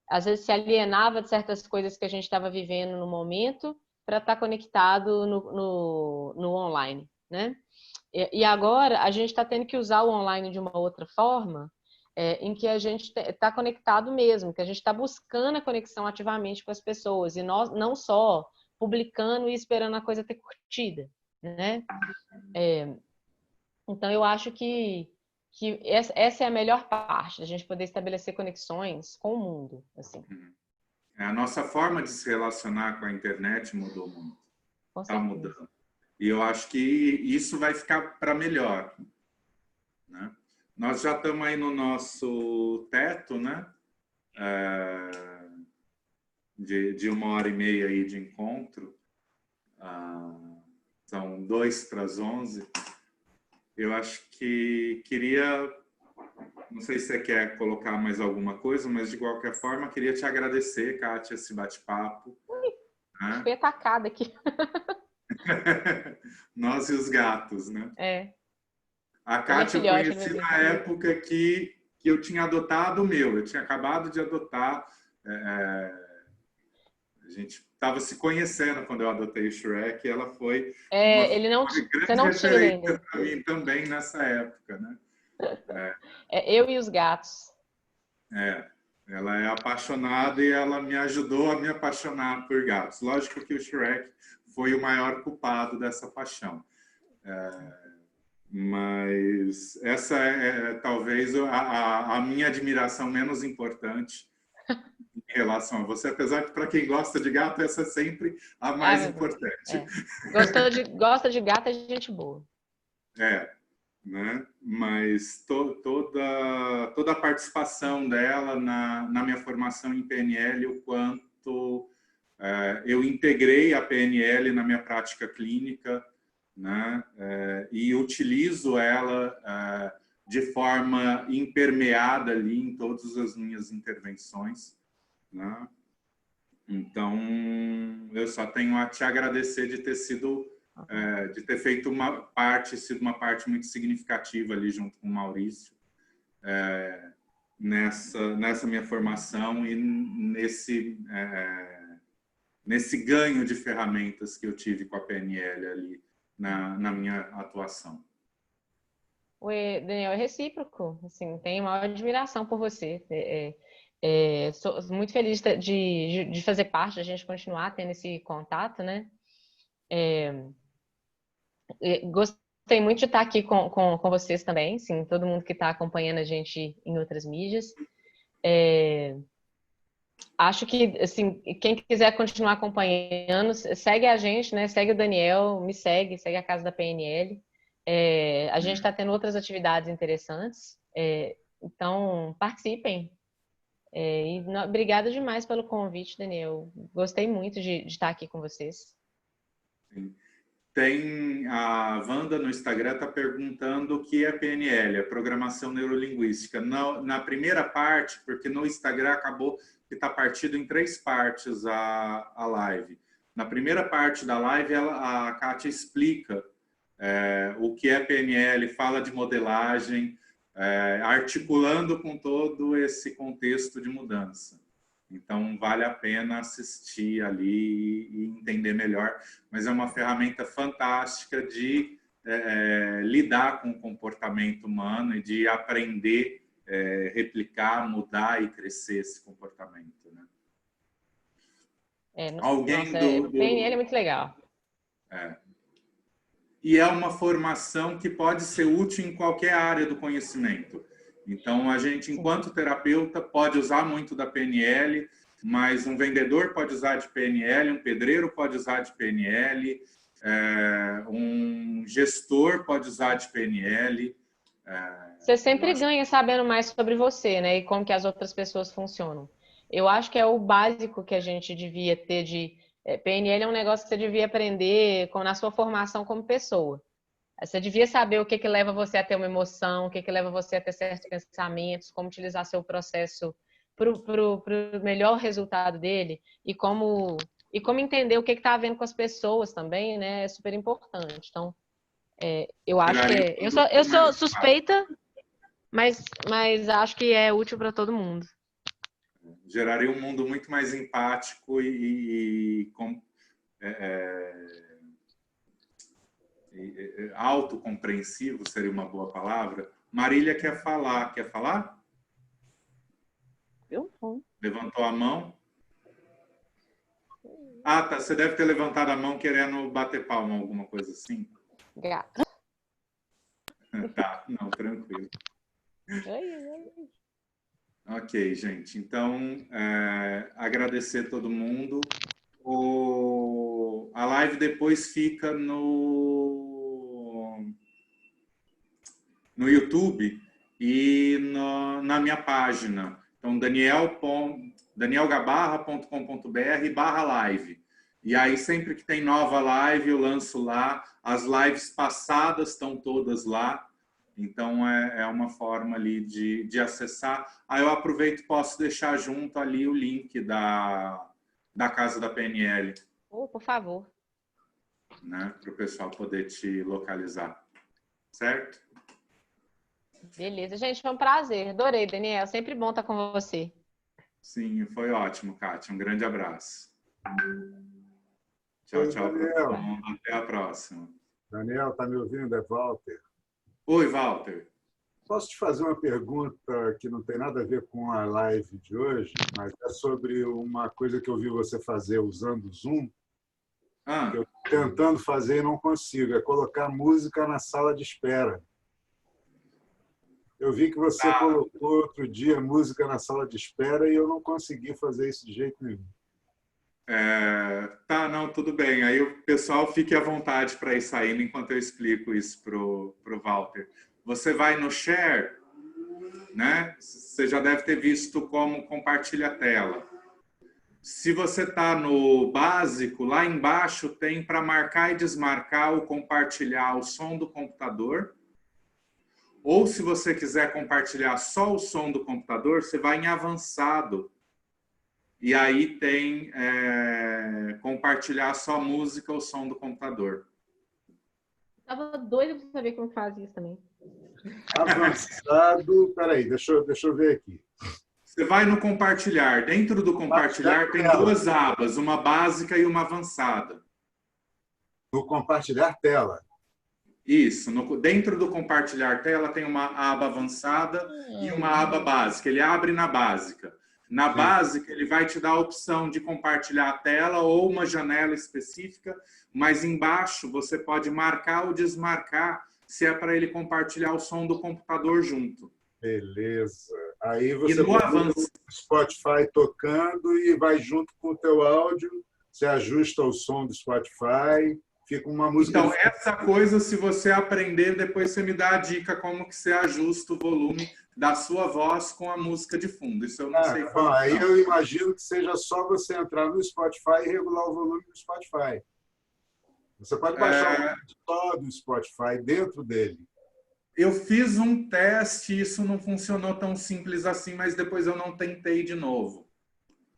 às vezes se alienava de certas coisas que a gente estava vivendo no momento para estar conectado no online, né? E agora a gente está tendo que usar o online de uma outra forma, em que a gente está conectado mesmo, que a gente está buscando a conexão ativamente com as pessoas, e nós não só publicando e esperando a coisa ter curtida, né? Então, eu acho que essa é a melhor parte, a gente poder estabelecer conexões com o mundo, assim. A nossa forma de se relacionar com a internet mudou muito. Está mudando. E eu acho que isso vai ficar para melhor. Né? Nós já estamos aí no nosso teto, né? De 1h30 aí de encontro. São 10:55. Eu acho que queria... Não sei se você quer colocar mais alguma coisa, mas de qualquer forma, queria te agradecer, Kátia, esse bate-papo. Fui atacada aqui. Nós e os gatos, né? A Kátia eu conheci na época que eu tinha adotado o meu. Eu tinha acabado de adotar. A gente estava se conhecendo quando eu adotei o Shrek. E ela foi você não tinha ainda. Para mim também nessa época, né? Eu e os gatos. Ela é apaixonada e ela me ajudou a me apaixonar por gatos. Lógico que o Shrek foi o maior culpado dessa paixão. Mas essa é talvez a minha admiração menos importante em relação a você, apesar que para quem gosta de gato, essa é sempre a mais importante. Gosta de gato é gente boa. Né? Mas toda a participação dela na minha formação em PNL, o quanto eu integrei a PNL na minha prática clínica, né? E utilizo ela de forma impermeada ali em todas as minhas intervenções, né? Então, eu só tenho a te agradecer de ter feito sido uma parte muito significativa ali junto com o Maurício, nessa minha formação e nesse ganho de ferramentas que eu tive com a PNL ali na minha atuação. Oi, Daniel, é recíproco. Assim, tenho maior admiração por você. Sou muito feliz de fazer parte, de a gente continuar tendo esse contato, né? Gostei muito de estar aqui com vocês também, sim, todo mundo que está acompanhando a gente em outras mídias. Acho que, assim, quem quiser continuar acompanhando, segue a gente, né? Segue o Daniel, me segue a Casa da PNL. A gente está tendo outras atividades interessantes, então participem. Obrigada demais pelo convite, Daniel. Gostei muito de estar aqui com vocês. Sim. Tem a Wanda no Instagram está perguntando o que é PNL, a programação neurolinguística. Na primeira parte, porque no Instagram acabou que está partido em 3 partes a live. Na primeira parte da live, a Kátia explica o que é PNL, fala de modelagem, articulando com todo esse contexto de mudança. Então, vale a pena assistir ali e entender melhor. Mas é uma ferramenta fantástica de lidar com o comportamento humano e de aprender, replicar, mudar e crescer esse comportamento, né? O PNL é muito legal. E é uma formação que pode ser útil em qualquer área do conhecimento. Então, a gente, enquanto terapeuta, pode usar muito da PNL, mas um vendedor pode usar de PNL, um pedreiro pode usar de PNL, um gestor pode usar de PNL. Você sempre ganha sabendo mais sobre você, né? E como que as outras pessoas funcionam. Eu acho que é o básico que a gente devia ter de... PNL é um negócio que você devia aprender na sua formação como pessoa. Você devia saber o que leva você a ter uma emoção, o que leva você a ter certos pensamentos, como utilizar seu processo para o melhor resultado dele e como entender o que está havendo com as pessoas também, né? É super importante. Então, eu acho que eu sou suspeita, mas acho que é útil para todo mundo. Geraria um mundo muito mais empático autocompreensivo, seria uma boa palavra. Marília quer falar. Quer falar? Eu não. Levantou a mão. Ah, tá. Você deve ter levantado a mão querendo bater palma, alguma coisa assim. Gato. Tá, não, tranquilo. Ok, gente. Então, agradecer todo mundo. A live depois fica no YouTube e na minha página. Então, danielgabarra.com.br/live. E aí, sempre que tem nova live, eu lanço lá. As lives passadas estão todas lá. Então, é uma forma ali de acessar. Aí eu aproveito e posso deixar junto ali o link da Casa da PNL. Por favor. Né, para o pessoal poder te localizar. Certo? Beleza, gente, foi um prazer. Adorei, Daniel. Sempre bom estar com você. Sim, foi ótimo, Kátia. Um grande abraço. Tchau, tchau para todo mundo. Até a próxima. Daniel, tá me ouvindo? É Walter. Oi, Walter. Posso te fazer uma pergunta que não tem nada a ver com a live de hoje, mas é sobre uma coisa que eu vi você fazer usando o Zoom. tentando fazer e não consigo, é colocar música na sala de espera. Eu vi que você colocou outro dia música na sala de espera e eu não consegui fazer isso de jeito nenhum. Tá, não, tudo bem. Aí o pessoal fique à vontade para ir saindo enquanto eu explico isso pro Walter. Você vai no Share, né? Você já deve ter visto como compartilha a tela. Se você está no básico, lá embaixo tem para marcar e desmarcar ou compartilhar o som do computador. Ou se você quiser compartilhar só o som do computador, você vai em avançado. E aí tem compartilhar só música ou som do computador. Tava doida para saber como faz isso também. Avançado, peraí, deixa eu ver aqui. Você vai no compartilhar. Dentro do compartilhar tem duas abas, uma básica e uma avançada. No compartilhar tela. Isso. Dentro do compartilhar tela tem uma aba avançada e uma aba básica. Ele abre na básica. Na básica, ele vai te dar a opção de compartilhar a tela ou uma janela específica, mas embaixo você pode marcar ou desmarcar se é para ele compartilhar o som do computador junto. Beleza. Aí você põe o Spotify tocando e vai junto com o teu áudio, você ajusta o som do Spotify, fica uma música... Então, essa coisa, se você aprender, depois você me dá a dica como que você ajusta o volume da sua voz com a música de fundo. Isso eu não sei falar. Aí eu imagino que seja só você entrar no Spotify e regular o volume do Spotify. Você pode baixar o só do Spotify dentro dele. Eu fiz um teste, isso não funcionou tão simples assim, mas depois eu não tentei de novo.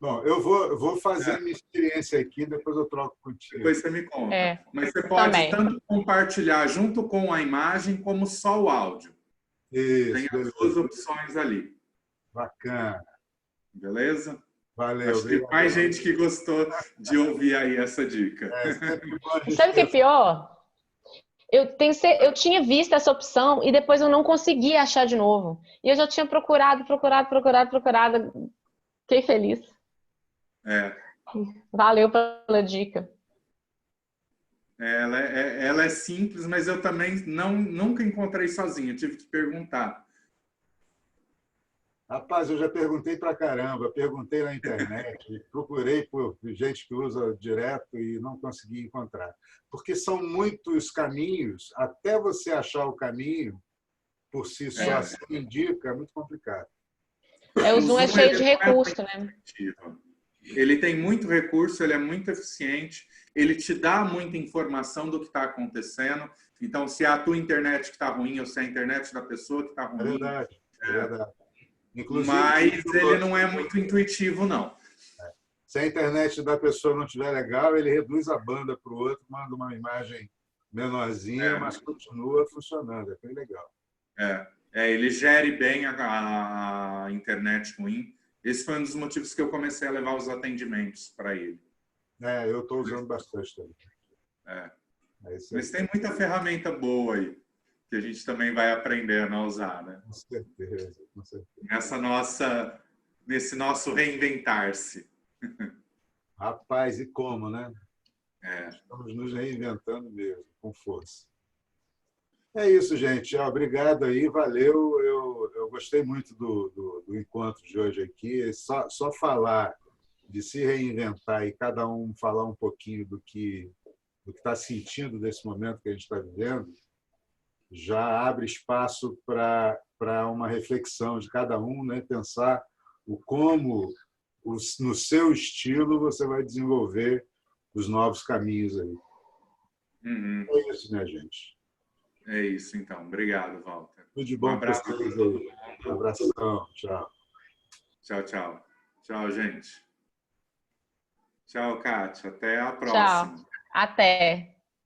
Bom, eu vou fazer minha experiência aqui, depois eu troco contigo. Depois você me conta. Mas você pode tanto compartilhar junto com a imagem, como só o áudio. Isso, tem as duas opções ali. Bacana. Beleza? Valeu. Acho que tem mais gente que gostou de ouvir aí essa dica. Sabe o que é pior? Eu tinha visto essa opção e depois eu não consegui achar de novo. E eu já tinha procurado. Fiquei feliz. Valeu pela dica. Ela é simples, mas eu também nunca encontrei sozinho. Eu tive que perguntar. Rapaz, eu já perguntei pra caramba. Perguntei na internet, procurei por gente que usa direto e não consegui encontrar. Porque são muitos caminhos, até você achar o caminho, por si só, se indica, é muito complicado. O Zoom é cheio de recurso, né? Ele tem muito recurso, ele é muito eficiente, ele te dá muita informação do que está acontecendo. Então, se é a tua internet que está ruim ou se é a internet da pessoa que está ruim. É verdade, é verdade. Inclusive, mas ele não é muito intuitivo, não. Se a internet da pessoa não estiver legal, ele reduz a banda para o outro, manda uma imagem menorzinha, mas continua funcionando. É bem legal. Ele gere bem a internet ruim. Esse foi um dos motivos que eu comecei a levar os atendimentos para ele. Eu estou usando bastante também. Mas tem muita ferramenta boa aí, que a gente também vai aprendendo a usar, né? Com certeza, com certeza. Nesse nosso reinventar-se. Rapaz, e como, né? Estamos nos reinventando mesmo, com força. É isso, gente. Obrigado aí, valeu. Eu gostei muito do encontro de hoje aqui. Só falar de se reinventar e cada um falar um pouquinho do que está sentindo nesse momento que a gente está vivendo, já abre espaço para uma reflexão de cada um, né? Pensar como, no seu estilo, você vai desenvolver os novos caminhos aí. É isso, minha gente. É isso, então. Obrigado, Walter. Tudo de bom para vocês aí. Um abração. Tchau. Tchau, tchau. Tchau, gente. Tchau, Kátia. Até a próxima. Tchau. Até.